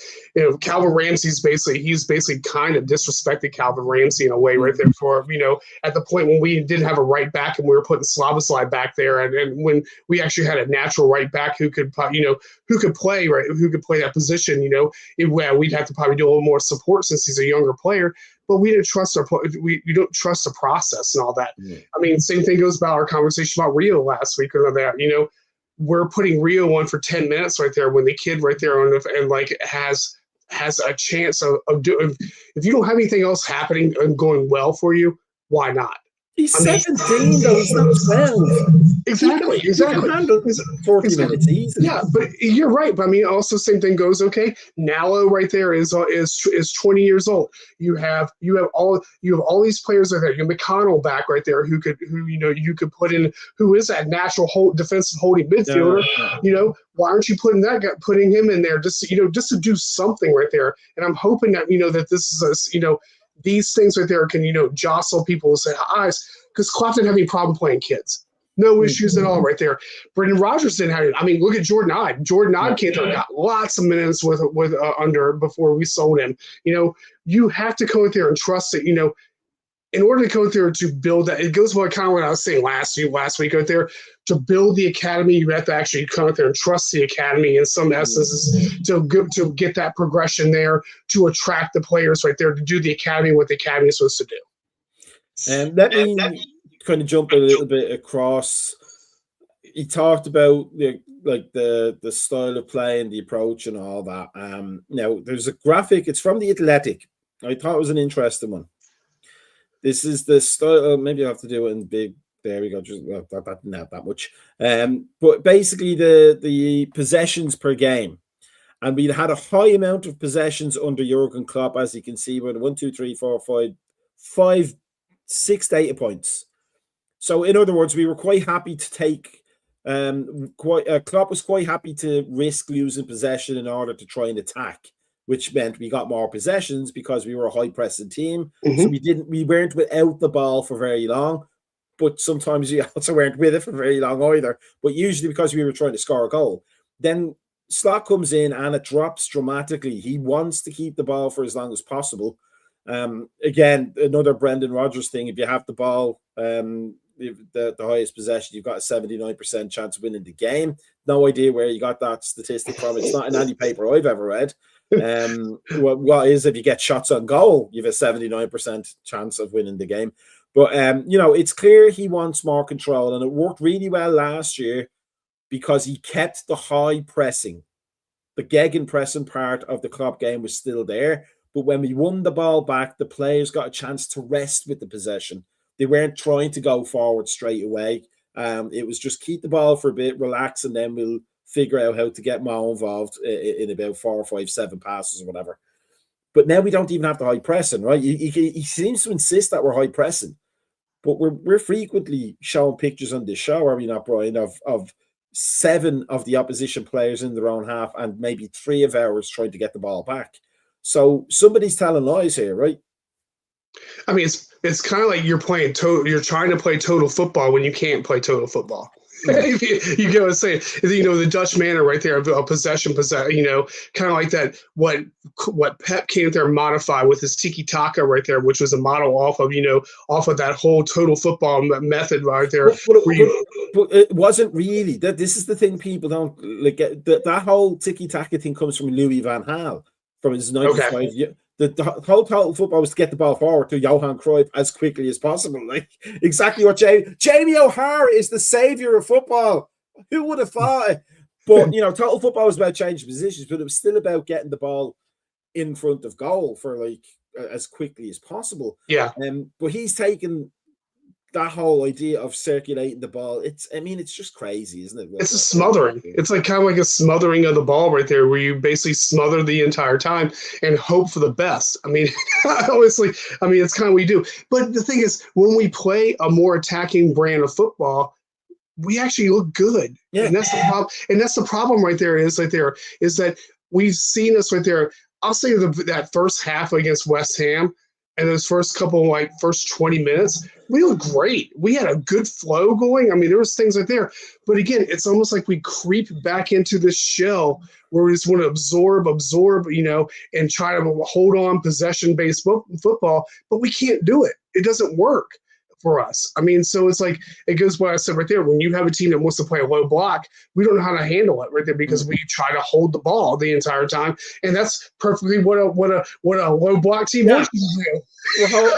Calvin Ramsey's basically kind of disrespected Calvin Ramsey in a way right there for at the point when we didn't have a right back and we were putting Slavosly back there, and when we actually had a natural right back who could play that position. We'd have to probably do a little more support since he's a younger player. But we didn't trust we don't trust the process and all that. Yeah. I mean, same thing goes about our conversation about Rio last week or that. We're putting Rio on for 10 minutes right there when the kid right there has a chance of doing. If you don't have anything else happening and going well for you, why not? He's 17 though. He's not 12. Exactly. He can handle 40 minutes easily. Yeah, but you're right. But I mean, also same thing goes. Okay, Nalo right there is 20 years old. You have all these players right there. You have McConnell back right there who you could put in, who is that natural defensive holding midfielder. Yeah. Why aren't you putting him in there just to do something right there? And I'm hoping that that this is these things right there can jostle people's eyes, because Klopp didn't have any problem playing kids. No issues at all right there. Brendan Rodgers didn't have it. I mean, look at Jordan Ide. Jordan Ide got lots of minutes with under before we sold him. You have to go out there and trust it. In order to go out there to build that, it goes by kind of what I was saying last week out there. To build the academy, you have to actually come out there and trust the academy in some essences to get that progression there, to attract the players right there, to do the academy what the academy is supposed to do. And let me kind of jump a little bit across. He talked about the style of play and the approach and all that. Now there's a graphic. It's from the Athletic. I thought it was an interesting one. This is the style. Maybe I have to do it in big There we go. Just that didn't have that much. But basically the possessions per game. And we had a high amount of possessions under Jurgen Klopp, as you can see, with 1, 2, 3, 4, 5, 6 data points. So in other words, we were quite happy to take Klopp was quite happy to risk losing possession in order to try and attack, which meant we got more possessions because we were a high pressing team. So we weren't without the ball for very long, but sometimes we also weren't with it for very long either. But usually because we were trying to score a goal. Then Slot comes in and it drops dramatically. He wants to keep the ball for as long as possible. Again, another Brendan Rodgers thing. If you have the ball, the highest possession, you've got a 79% chance of winning the game. No idea where you got that statistic from. It's not in any paper I've ever read. What is, if you get shots on goal, you have a 79% chance of winning the game. But it's clear he wants more control, and it worked really well last year because he kept the high pressing. The gegenpressing part of the Klopp game was still there. But when we won the ball back, the players got a chance to rest with the possession. They weren't trying to go forward straight away. It was just keep the ball for a bit, relax, and then we'll figure out how to get more involved in about 4, 5, 7 passes or whatever. But now we don't even have the high pressing, right? He seems to insist that we're high pressing. But we're frequently showing pictures on this show, are we not, Brian, of 7 of the opposition players in their own half and maybe 3 of ours trying to get the ball back. So somebody's telling lies here, right? I mean, it's kind of like you're trying to play total football when you can't play total football. You go and say, the Dutch manner right there of possession, kind of like that. What Pep came there modify with his tiki taka right there, which was a model off of that whole total football method right there. But it wasn't really. This is the thing people don't like. That whole tiki taka thing comes from Louis van Gaal from his 95 years. The whole total football was to get the ball forward to Johan Cruyff as quickly as possible. Like exactly what Jamie O'Hara is the savior of football. Who would have thought it? But total football was about changing positions, but it was still about getting the ball in front of goal for like as quickly as possible. Yeah. But he's taken that whole idea of circulating the ball. It's just crazy, isn't it? It's a smothering. It's like kind of like a smothering of the ball right there, where you basically smother the entire time and hope for the best. I mean, honestly, it's kind of what we do. But the thing is, when we play a more attacking brand of football, we actually look good. Yeah. And that's the problem. And that's the problem right there is that we've seen this right there. I'll say that first half against West Ham and those first 20 minutes, we looked great. We had a good flow going. I mean, there was things right there. But again, it's almost like we creep back into this shell where we just want to absorb, and try to hold on possession-based football, but we can't do it. It doesn't work for us. I mean, so it's like, it goes what I said right there. When you have a team that wants to play a low block, we don't know how to handle it right there because we try to hold the ball the entire time. And that's perfectly what a low block team wants to do.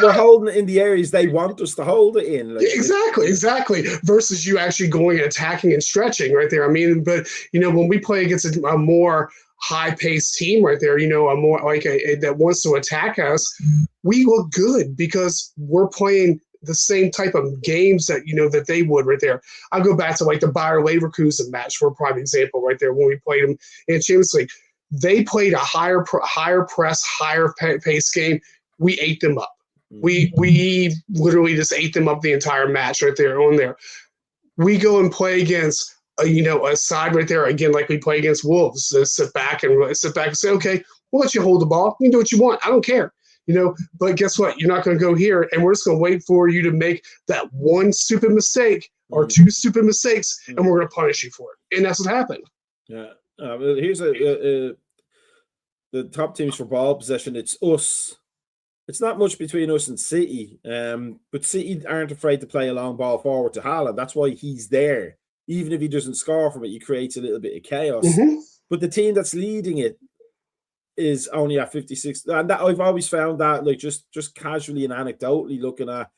We're holding it in the areas they want us to hold it in. Like, exactly. Versus you actually going and attacking and stretching right there. I mean, but, when we play against a more high-paced team right there, a more like that wants to attack us, we look good because we're playing the same type of games that that they would right there. I'll go back to like the Bayer Leverkusen match for a prime example right there when we played them in Champions League. They played a higher press, higher pace game. We ate them up. We literally just ate them up the entire match right there on there. We go and play against a side right there again like we play against Wolves. So sit back and say, okay, we'll let you hold the ball. You can do what you want. I don't care. But guess what? You're not going to go here, and we're just going to wait for you to make that one stupid mistake or 2 stupid mistakes, and we're going to punish you for it. And that's what happened. Yeah. Here's the top teams for ball possession. It's us. It's not much between us and City, but City aren't afraid to play a long ball forward to Haaland. That's why he's there. Even if he doesn't score from it, he creates a little bit of chaos. But the team that's leading it is only at 56, and that I've always found that, like, just casually and anecdotally looking at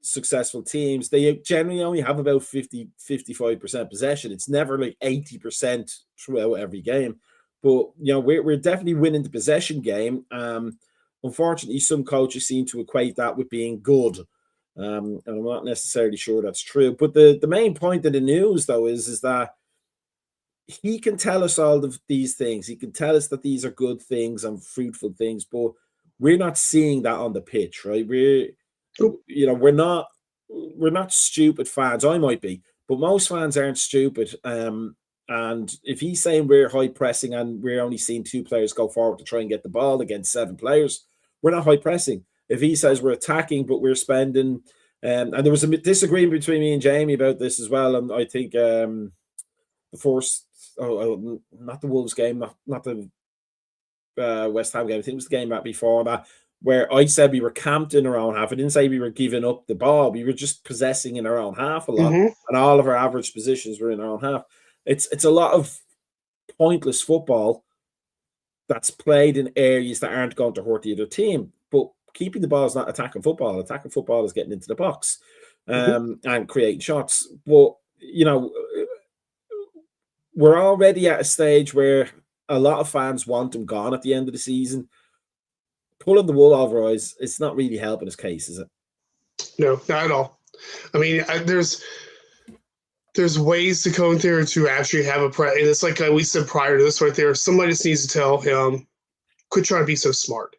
successful teams, they generally only have about 50-55% possession. It's never like 80% throughout every game, but we're definitely winning the possession game. Unfortunately, some coaches seem to equate that with being good, And I'm not necessarily sure that's true. But the main point of the news, though, is that he can tell us all of these things. He can tell us that these are good things and fruitful things, but we're not seeing that on the pitch, right? We're not stupid fans. I might be, but most fans aren't stupid. And if he's saying we're high pressing and we're only seeing 2 players go forward to try and get the ball against 7 players, we're not high pressing. If he says we're attacking, but we're spending, and there was a disagreement between me and Jamie about this as well. And I think the first, not the Wolves game, not the West Ham game. I think it was the game back before that, where I said we were camped in our own half. I didn't say we were giving up the ball. We were just possessing in our own half a lot, and all of our average positions were in our own half. It's a lot of pointless football that's played in areas that aren't going to hurt the other team. But keeping the ball is not attacking football. Attacking football is getting into the box and creating shots. But, we're already at a stage where a lot of fans want him gone at the end of the season. Pulling the wool over our eyes, it's not really helping his case, is it? No, not at all. I mean, there's ways to go in there to actually have and it's like we said prior to this right there, somebody just needs to tell him, quit trying to be so smart.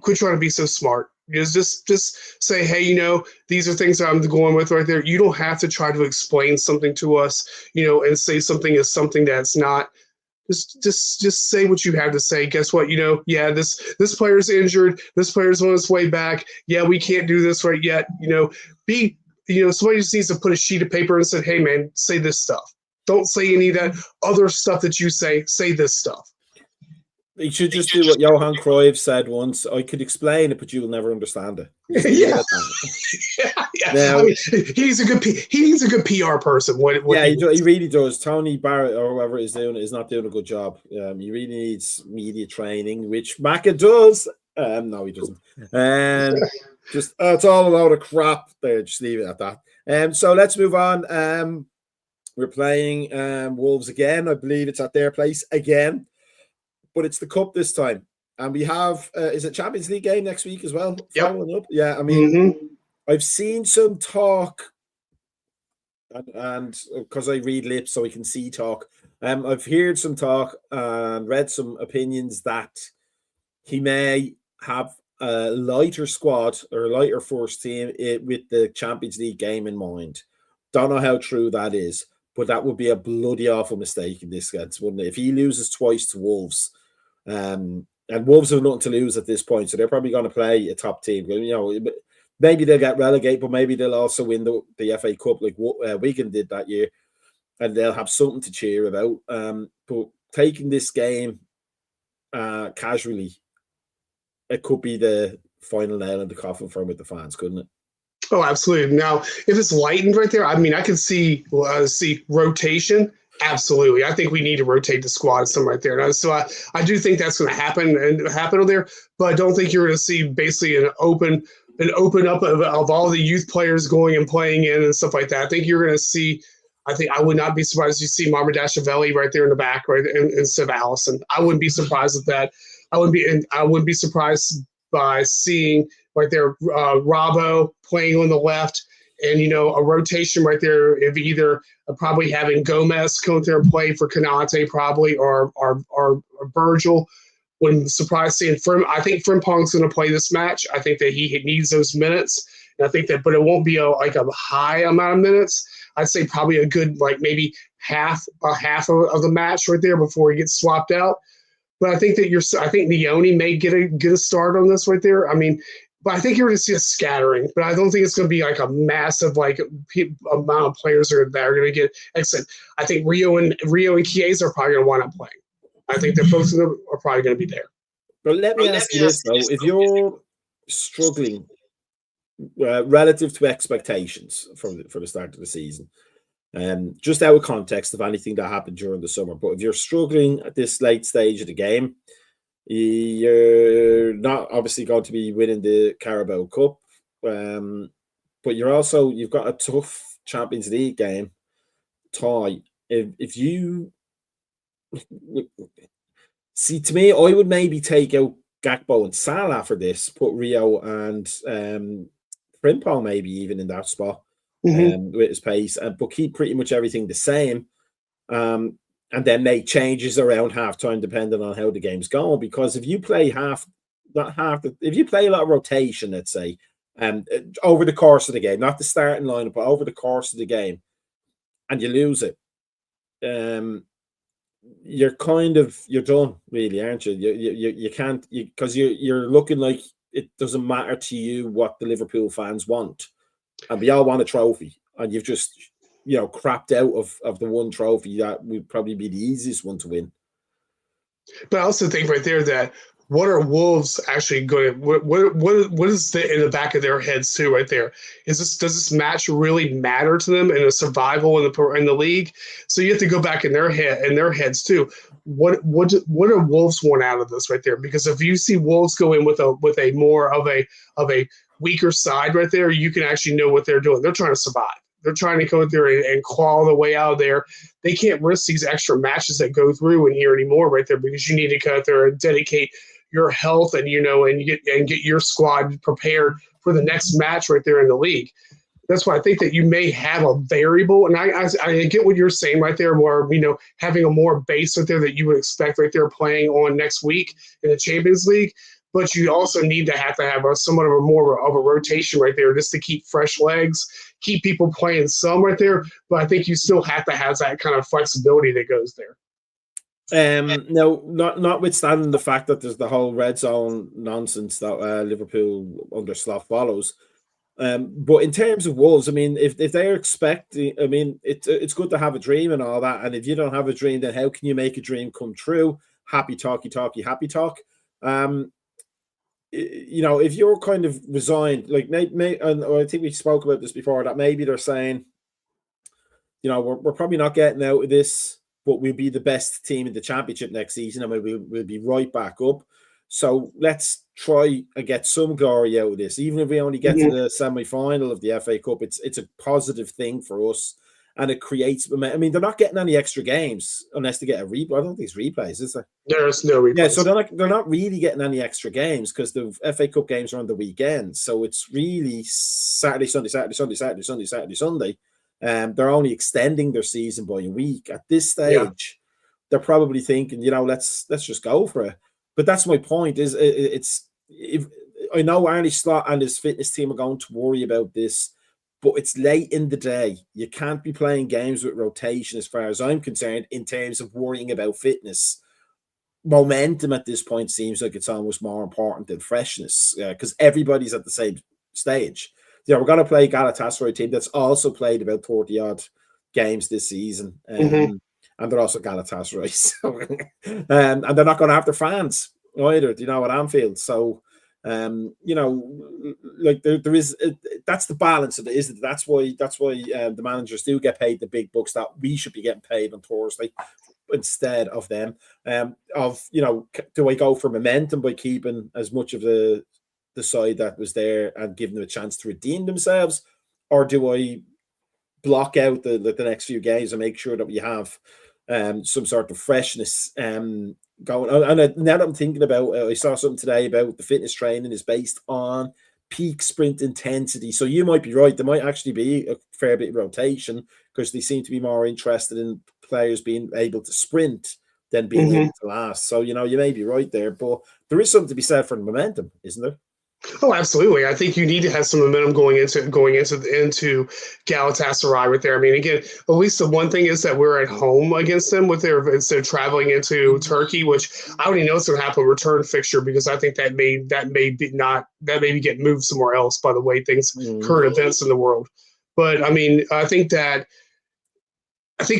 Quit trying to be so smart. Just say, hey, these are things that I'm going with right there. You don't have to try to explain something to us, and say something is something that's not. Just say what you have to say. Guess what? Yeah, this player's injured. This player's on his way back. Yeah, we can't do this right yet. Somebody just needs to put a sheet of paper and say, hey, man, say this stuff. Don't say any of that other stuff that you say. Say this stuff. You should just do what Johan Cruyff said once. I could explain it, but you will never understand it. Yeah. Now, I mean, he needs a good PR person. He really does. Tony Barrett or whoever is doing it is not doing a good job. He really needs media training, which Macka does. No, he doesn't. Just it's all a load of crap there. Just leave it at that. So let's move on. We're playing Wolves again. I believe it's at their place again. But it's the cup this time. And we have, is it Champions League game next week as well? Yep. Following up? Yeah, I mean, I've seen some talk, and because I read lips so I can see talk, I've heard some talk and read some opinions that he may have a lighter squad or a lighter first team with the Champions League game in mind. Don't know how true that is, but that would be a bloody awful mistake in this sense, wouldn't it? If he loses twice to Wolves, and Wolves have nothing to lose at this point, so they're probably going to play a top team. Maybe they'll get relegated, but maybe they'll also win the FA Cup like Wigan did that year, and they'll have something to cheer about. But taking this game casually, it could be the final nail in the coffin for him with the fans, couldn't it? Oh, absolutely. Now, if it's lightened right there, I mean, I can see rotation. Absolutely. I think we need to rotate the squad some right there. And so I do think that's going to happen over there, but I don't think you're going to see basically an open up of all the youth players going and playing in and stuff like that. I think you're going to see, I would not be surprised if you see Mamardashvili right there in the back, right, instead of Allison. I wouldn't be surprised at that. I wouldn't be surprised by seeing right there Robbo playing on the left, and a rotation right there of either probably having Gomez come there and play for Konate probably or Virgil. Wouldn't surprise seeing I think Frimpong's going to play this match. I think that he needs those minutes, and I think that, but it won't be a high amount of minutes. I'd say probably a good maybe half of the match right there before he gets swapped out. But I think that I think Leone may get a start on this right there. I mean, but I think you're going to see a scattering. But I don't think it's going to be a massive amount of players that are going to get exit. I think Rio and Chiesa are probably going to wind up playing. I think that both of them are probably going to be there. But let me ask you this though: if you're struggling relative to expectations for the start of the season, just out of context of anything that happened during the summer, but if you're struggling at this late stage of the game, you're not obviously going to be winning the Carabao Cup, but you've got a tough Champions League game tie. If you see, to me, I would maybe take out Gakpo and Salah for this, put Rio and Frimpong maybe even in that spot Mm-hmm. with his pace, but keep pretty much everything the same. And then make changes around halftime depending on how the game's going. Because if you play if you play a lot of rotation, let's say, over the course of the game, not the starting lineup, but over the course of the game, and you lose it, you're done, really, aren't you? You can't, because you're looking like it doesn't matter to you what the Liverpool fans want, and we all want a trophy, and you've just crapped out of the one trophy that would probably be the easiest one to win. But I also think right there that what are Wolves actually going to what is in the back of their heads too right there? Does this match really matter to them in a survival in the league? So you have to go back in their heads too. What do Wolves want out of this right there? Because if you see Wolves go in with a more of a weaker side right there, you can actually know what they're doing. They're trying to survive. They're trying to go there and claw the way out of there. They can't risk these extra matches that go through in here anymore right there, because you need to go out there and dedicate your health and get your squad prepared for the next match right there in the league. That's why I think that you may have a variable, and I get what you're saying right there, where having a more base right there that you would expect right there playing on next week in the Champions League. But you also need to have somewhat of a more of a rotation right there, just to keep fresh legs, keep people playing some right there. But I think you still have to have that kind of flexibility that goes there. No, notwithstanding the fact that there's the whole red zone nonsense that Liverpool under Slot follows. But in terms of Wolves, I mean, if they're expecting, I mean, it's good to have a dream and all that. And if you don't have a dream, then how can you make a dream come true? Happy talky, happy talk. If you're kind of resigned, like and I think we spoke about this before, that maybe they're saying, we're probably not getting out of this, but we'll be the best team in the championship next season, and we'll be right back up. So let's try and get some glory out of this, even if we only get to the semi-final of the FA Cup. It's a positive thing for us, and it creates. I mean, they're not getting any extra games unless they get a replay. I don't think it's replays, is there? There's no replays. Yeah, so they're not really getting any extra games because the FA Cup games are on the weekend. So it's really Saturday, Sunday, Saturday, Sunday, Saturday, Sunday, Saturday, Sunday. They're only extending their season by a week at this stage. Yeah. They're probably thinking, let's just go for it. But that's my point. I know Arne Slot and his fitness team are going to worry about this, but it's late in the day. You can't be playing games with rotation, as far as I'm concerned, in terms of worrying about fitness. Momentum at this point seems like it's almost more important than freshness, because everybody's at the same stage. We're going to play Galatasaray team that's also played about 40-odd games this season. And they're also Galatasaray. So, and they're not going to have their fans either, at Anfield. So, like there is, that's the balance of it, isn't it? That's why the managers do get paid the big bucks that we should be getting paid on Thursday instead of them. Do I go for momentum by keeping as much of the side that was there and giving them a chance to redeem themselves, or do I block out the next few games and make sure that we have some sort of freshness going? And now that I'm thinking about, I saw something today about the fitness training is based on peak sprint intensity. So you might be right. There might actually be a fair bit of rotation because they seem to be more interested in players being able to sprint than being able to last. So, you may be right there, but there is something to be said for the momentum, isn't there? Oh, absolutely. I think you need to have some momentum going into Galatasaray right there. I mean, again, at least the one thing is that we're at home against them instead of traveling into Turkey, which I already know it's going to happen a return fixture, because I think that may be get moved somewhere else by the way current events in the world. But I mean, I think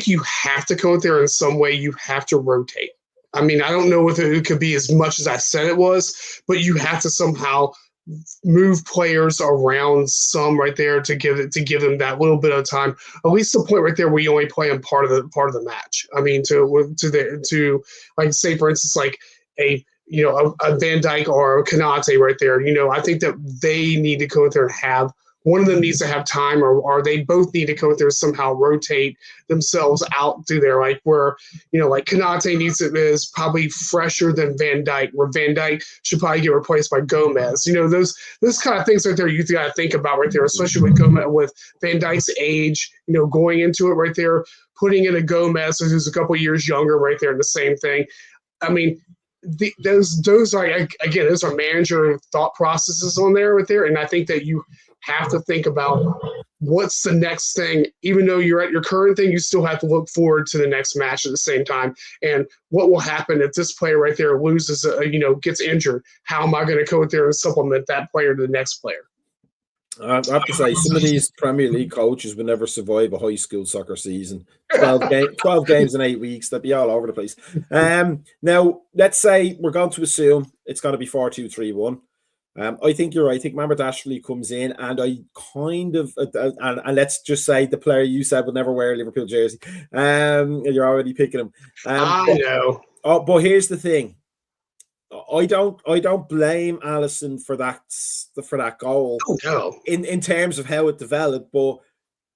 you have to go out there in some way. You have to rotate. I mean, I don't know if it could be as much as I said it was, but you have to somehow move players around some right there to give them that little bit of time, at least the point right there where you only play them part of the match. I mean, to like, say for instance, like a Van Dijk or a Konate right there. I think that they need to go out there and have one of them needs to have time, or they both need to go there somehow rotate themselves out through there, like where like Konate is probably fresher than Van Dijk, where Van Dijk should probably get replaced by Gomez. Those kind of things right there you got to think about right there, especially with Gomez, with Van Dijk's age, going into it right there, putting in a Gomez who's a couple years younger right there, the same thing. I mean, those are, again, those are manager thought processes on there right there, and I think that you have to think about what's the next thing. Even though you're at your current thing, you still have to look forward to the next match at the same time. And what will happen if this player right there loses, gets injured? How am I going to go out there and supplement that player to the next player? I have to say, some of these Premier League coaches will never survive a high school soccer season. 12 games in 8 weeks. They'll be all over the place. Now, let's say we're going to assume it's going to be 4-2-3-1. I think you're right. I think Mamardashvili comes in, and I kind of and let's just say the player you said will never wear a Liverpool jersey. You're already picking him. I know. But here's the thing. I don't blame Alisson for that goal. Oh, no. In terms of how it developed, but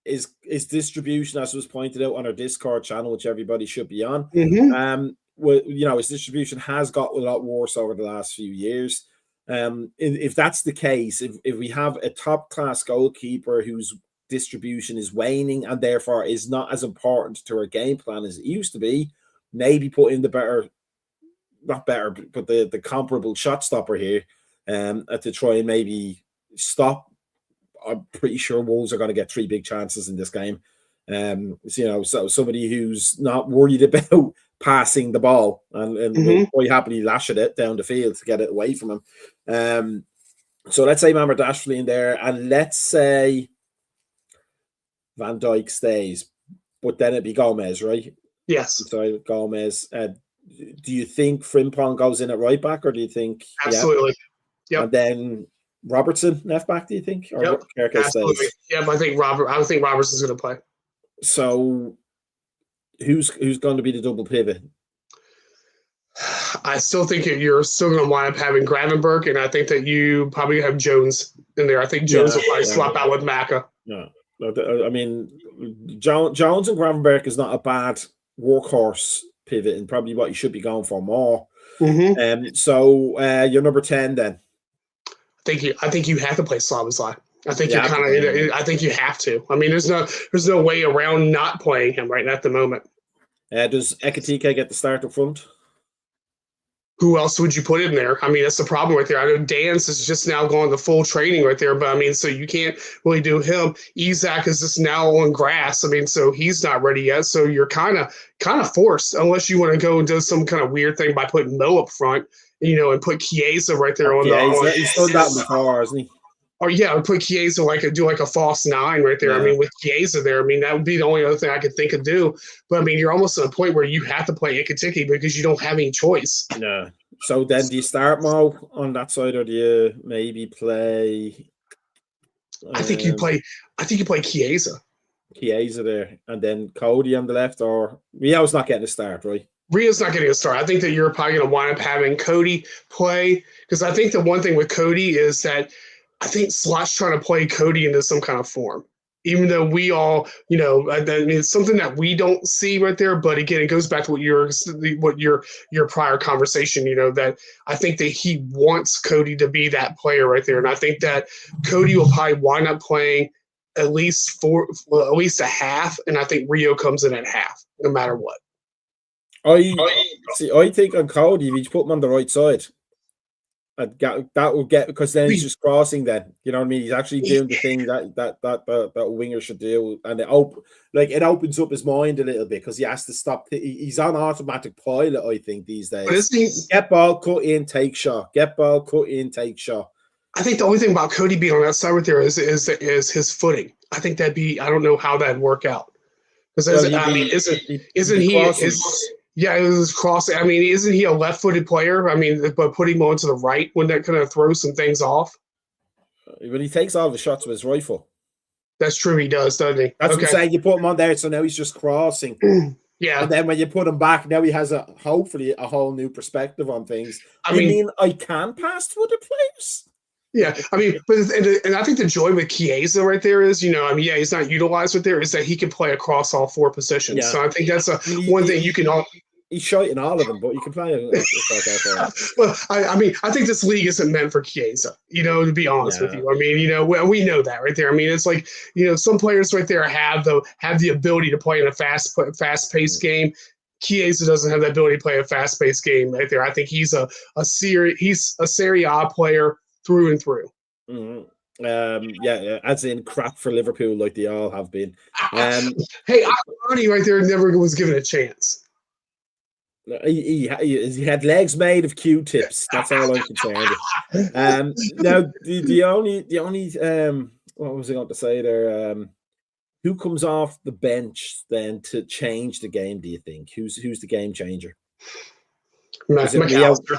is distribution, as was pointed out on our Discord channel, which everybody should be on. His distribution has got a lot worse over the last few years. If that's the case, if we have a top class goalkeeper whose distribution is waning and therefore is not as important to our game plan as it used to be, maybe put in the comparable shot stopper here, to try and maybe stop. I'm pretty sure Wolves are going to get 3 big chances in this game. So somebody who's not worried about passing the ball and will quite happily lash at it down the field to get it away from him. So let's say Mamardashvili in there, and let's say Van Dijk stays, but then it'd be Gomez, right? Yes. So Gomez. Do you think Frimpong goes in at right back, or do you think absolutely? Yeah. And then Robertson left back, do you think? Or absolutely. Stays? Yeah, I think Robertson's going to play. So who's going to be the double pivot? I still think you're still going to wind up having Gravenberch, and I think that you probably have Jones in there. I think Jones will probably swap out with Macka. Yeah, I mean, Jones and Gravenberch is not a bad workhorse pivot, and probably what you should be going for more. So your number 10 then. I think you have to play Szoboszlai. I think you're kind of. I think you have to. I mean, there's no way around not playing him right at the moment. Does Ekitike get the start up front? Who else would you put in there? I mean, that's the problem right there. I know Dance is just now going to full training right there, but I mean, so you can't really do him. Isak is just now on grass. I mean, so he's not ready yet. So you're kind of forced, unless you want to go and do some kind of weird thing by putting Mo up front, and put Chiesa right there on the. He's done that before, hasn't he? Or put Chiesa do a false 9 right there. Yeah. I mean, with Chiesa there, I mean, that would be the only other thing I could think of do. But I mean, you're almost at a point where you have to play Ekitike because you don't have any choice. No. So then, do you start Mo on that side, or do you maybe play? I think you play Chiesa. Chiesa there, and then Cody on the left, or Rio's not getting a start, right? Rio's not getting a start. I think that you're probably going to wind up having Cody play, because I think the one thing with Cody is that I think Slot's trying to play Cody into some kind of form, even though we all, I mean, it's something that we don't see right there. But again, it goes back to what your prior conversation, that I think that he wants Cody to be that player right there. And I think that Cody will probably wind up playing at least a half. And I think Rio comes in at half, no matter what. I think on Cody, if you put him on the right side, that will get, because then he's just crossing. Then you know what I mean. He's actually doing the thing that winger should do, and it opens up his mind a little bit, because he has to stop. He's on automatic pilot, I think, these days. Get ball, cut in, take shot. Get ball, cut in, take shot. I think the only thing about Cody being on that side right there is his footing. I think I don't know how that'd work out, because isn't he? Yeah, it was crossing. I mean, isn't he a left-footed player? I mean, but putting him onto the right, wouldn't that kind of throw some things off? But he takes all the shots with his rifle. That's true, he does, doesn't he? That's what I'm saying. You put him on there, so now he's just crossing. Yeah. And then when you put him back, now he has hopefully a whole new perspective on things. I mean, I can pass to other players. Yeah, I mean, and I think the joy with Chiesa right there is, I mean, yeah, he's not utilized right there, is that he can play across all four positions. Yeah. So I think that's I mean, one thing you can all. He's shot in all of them, but you can play across all four. Well, I mean, I think this league isn't meant for Chiesa, to be honest with you. I mean, we know that right there. I mean, it's like, some players right there have the ability to play in a fast-paced game. Chiesa doesn't have the ability to play a fast-paced game right there. I think he's a Serie A player through and through. Yeah, as in crap for Liverpool, like they all have been. Hey, Arnie right there never was given a chance. He had legs made of Q-tips. That's all I'm concerned with. Now the only what was I going to say there? Who comes off the bench then to change the game? Do you think who's the game changer? McAllister,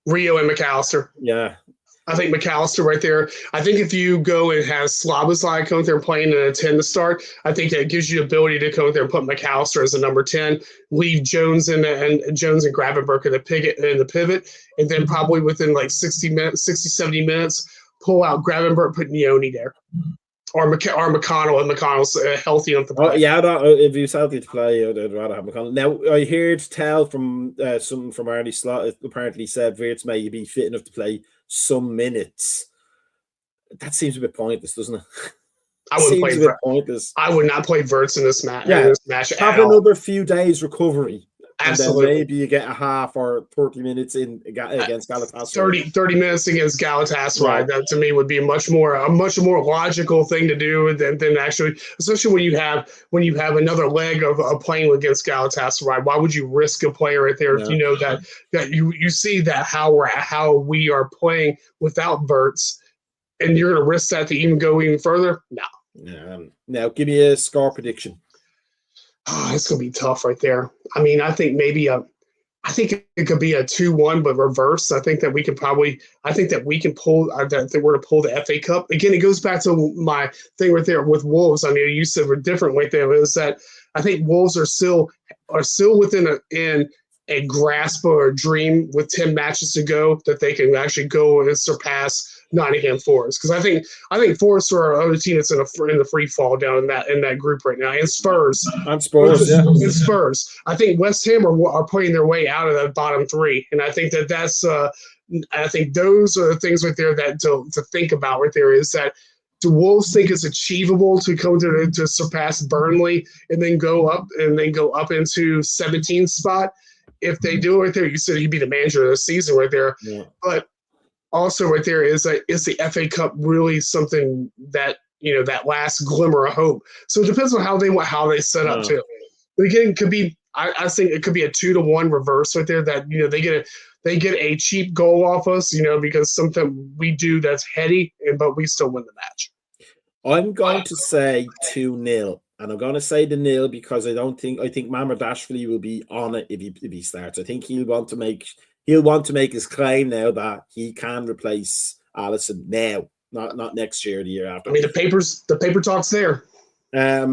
Rio and McAllister. Yeah. I think McAllister right there. I think if you go and have Slabazai come there and playing in a 10 to start, I think that gives you the ability to come there and put McAllister as a number 10, leave Jones and Gravenberch in the pivot, and then probably within like 60, 70 minutes, pull out Gravenberch, put Nioni there. Or McConnell, and McConnell's healthy enough to play. If he's healthy to play, I'd rather have McConnell. Now, I heard tell from something from Arnie Slot, apparently said Wirtz may be fit enough to play some minutes. That seems a bit pointless, doesn't it? I wouldn't play pointless. I would not play Wirtz in this match. Yeah, have another all. Few days recovery. Absolutely. And then maybe you get a half or 30 minutes in against Galatasaray. 30 minutes against Galatasaray. Right. That to me would be a much more logical thing to do than actually, especially when you have another leg of playing against Galatasaray. Why would you risk a player right there? No. That you see that how we are playing without Wirtz, and you're going to risk that to even go even further? No. Now give me a score prediction. Oh, it's going to be tough right there. I mean, I think it could be a 2-1, but reverse. I think that we can pull, that we're to pull the FA Cup. Again, it goes back to my thing right there with Wolves. I mean, you said we're different right there. Is that I think Wolves are still within a grasp or a dream with 10 matches to go that they can actually go and surpass Nottingham Forest, because I think Forest are our other team that's in the free fall down in that group right now, and Spurs. And Spurs. I think West Ham are playing their way out of that bottom three, and I think that's I think those are the things right there that to think about right there. Is that do Wolves think it's achievable to come to surpass Burnley and then go up into 17th spot? If they do it right there, you said he'd be the manager of the season right there, but. Also, right there is the FA Cup really something that that last glimmer of hope? So it depends on how they set up too. But again, it could be. I think it could be a 2-1 reverse right there. That they get a cheap goal off us, because something we do that's heady, but we still win the match. I'm going to say 2-0, and I'm going to say the 0 because I think Mamardashvili will be on it if he starts. I think he'll want to make his claim now that he can replace Alisson now, not next year or the year after. I mean, the paper talk's there. I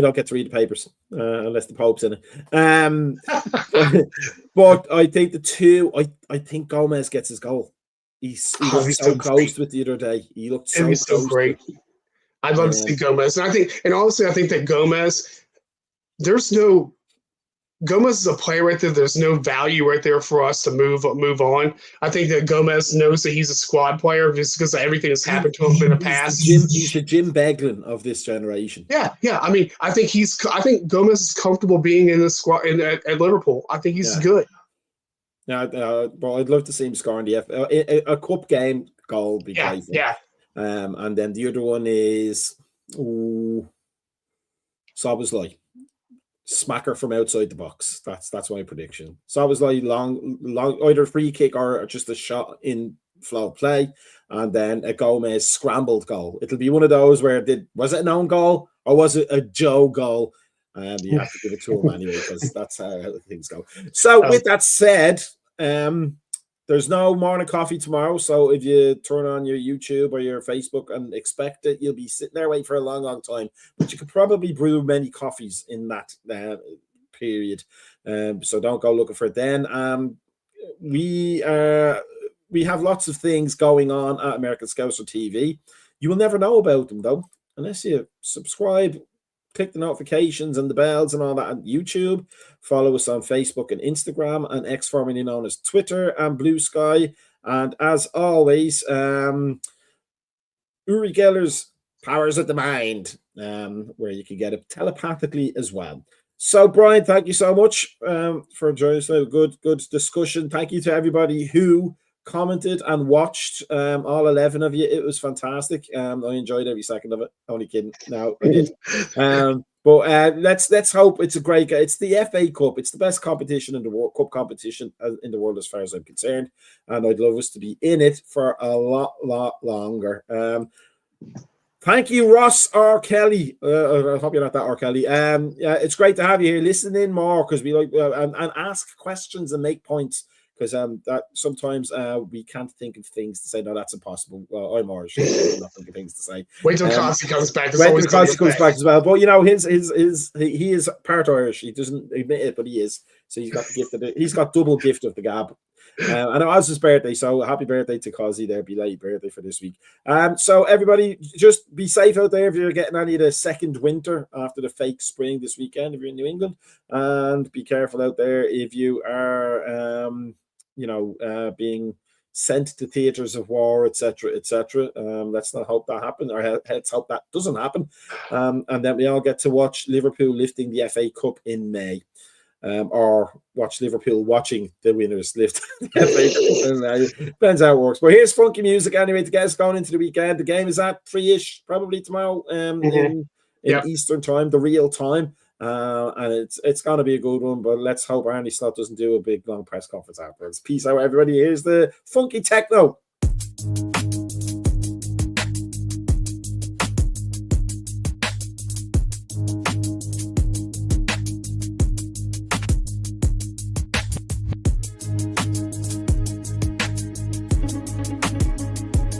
don't get to read the papers unless the Pope's in it. But I think the 2, I think Gomez gets his goal. He's so close with the other day. He looked so great. I'd love to see Gomez, and honestly, I think that Gomez, Gomez is a player right there. There's no value right there for us to move on. I think that Gomez knows that he's a squad player just because everything that's happened to him in the past. He's the Jim Beglin of this generation. Yeah. I mean, I think Gomez is comfortable being in the squad at Liverpool. I think he's good. Yeah, but I'd love to see him score in the a cup game goal. Would be great. Yeah. And then the other one is Szoboszlai. Smacker from outside the box. That's my prediction. Szoboszlai long either free kick or just a shot in flow play, and then a Gomez scrambled goal. It'll be one of those where was it an own goal or was it a Joe goal? And you have to give it to him anyway because that's how things go. So with that said, there's no morning coffee tomorrow, so if you turn on your YouTube or your Facebook and expect it, you'll be sitting there waiting for a long time. But you could probably brew many coffees in that period, so don't go looking for it then. We we have lots of things going on at American Scouser TV. You will never know about them, though, unless you subscribe, click the notifications and the bells and all that on YouTube. Follow us on Facebook and Instagram, and X formerly known as Twitter and Blue Sky. And as always, Uri Geller's Powers of the Mind, where you can get it telepathically as well. So, Brian, thank you so much for joining us. Good discussion. Thank you to everybody who commented and watched, all 11 of you. It was fantastic. I enjoyed every second of it. Only kidding. No, I did. But let's hope it's a great game. It's the FA Cup. It's the best competition in the World Cup competition in the world, as far as I'm concerned. And I'd love us to be in it for a lot longer. Thank you, Ross R. Kelly. I hope you're not that R. Kelly. It's great to have you here. Listen in more, because we like and ask questions and make points, because that sometimes we can't think of things to say. No, that's impossible. Well, I'm Irish. I'm not thinking of things to say. Wait till Costi comes back. Wait till Costi comes back as well. But you know, he is part Irish. He doesn't admit it, but he is. So he's got the gift of it. He's got double gift of the gab. And it was his birthday, so happy birthday to Cosy there. Belated birthday for this week. So everybody, just be safe out there if you're getting any of the second winter after the fake spring this weekend, if you're in New England, and be careful out there if you are being sent to theaters of war, etc. Let's not hope that happens, or let's hope that doesn't happen, and then we all get to watch Liverpool lifting the FA Cup in May. Or watch Liverpool watching the winners lift. Depends how it works. But here's funky music anyway to get us going into the weekend. The game is at 3-ish, probably tomorrow in Eastern time, the real time. And it's going to be a good one, but let's hope Arnie Slot doesn't do a big long press conference afterwards. Peace out, everybody. Here's the funky techno.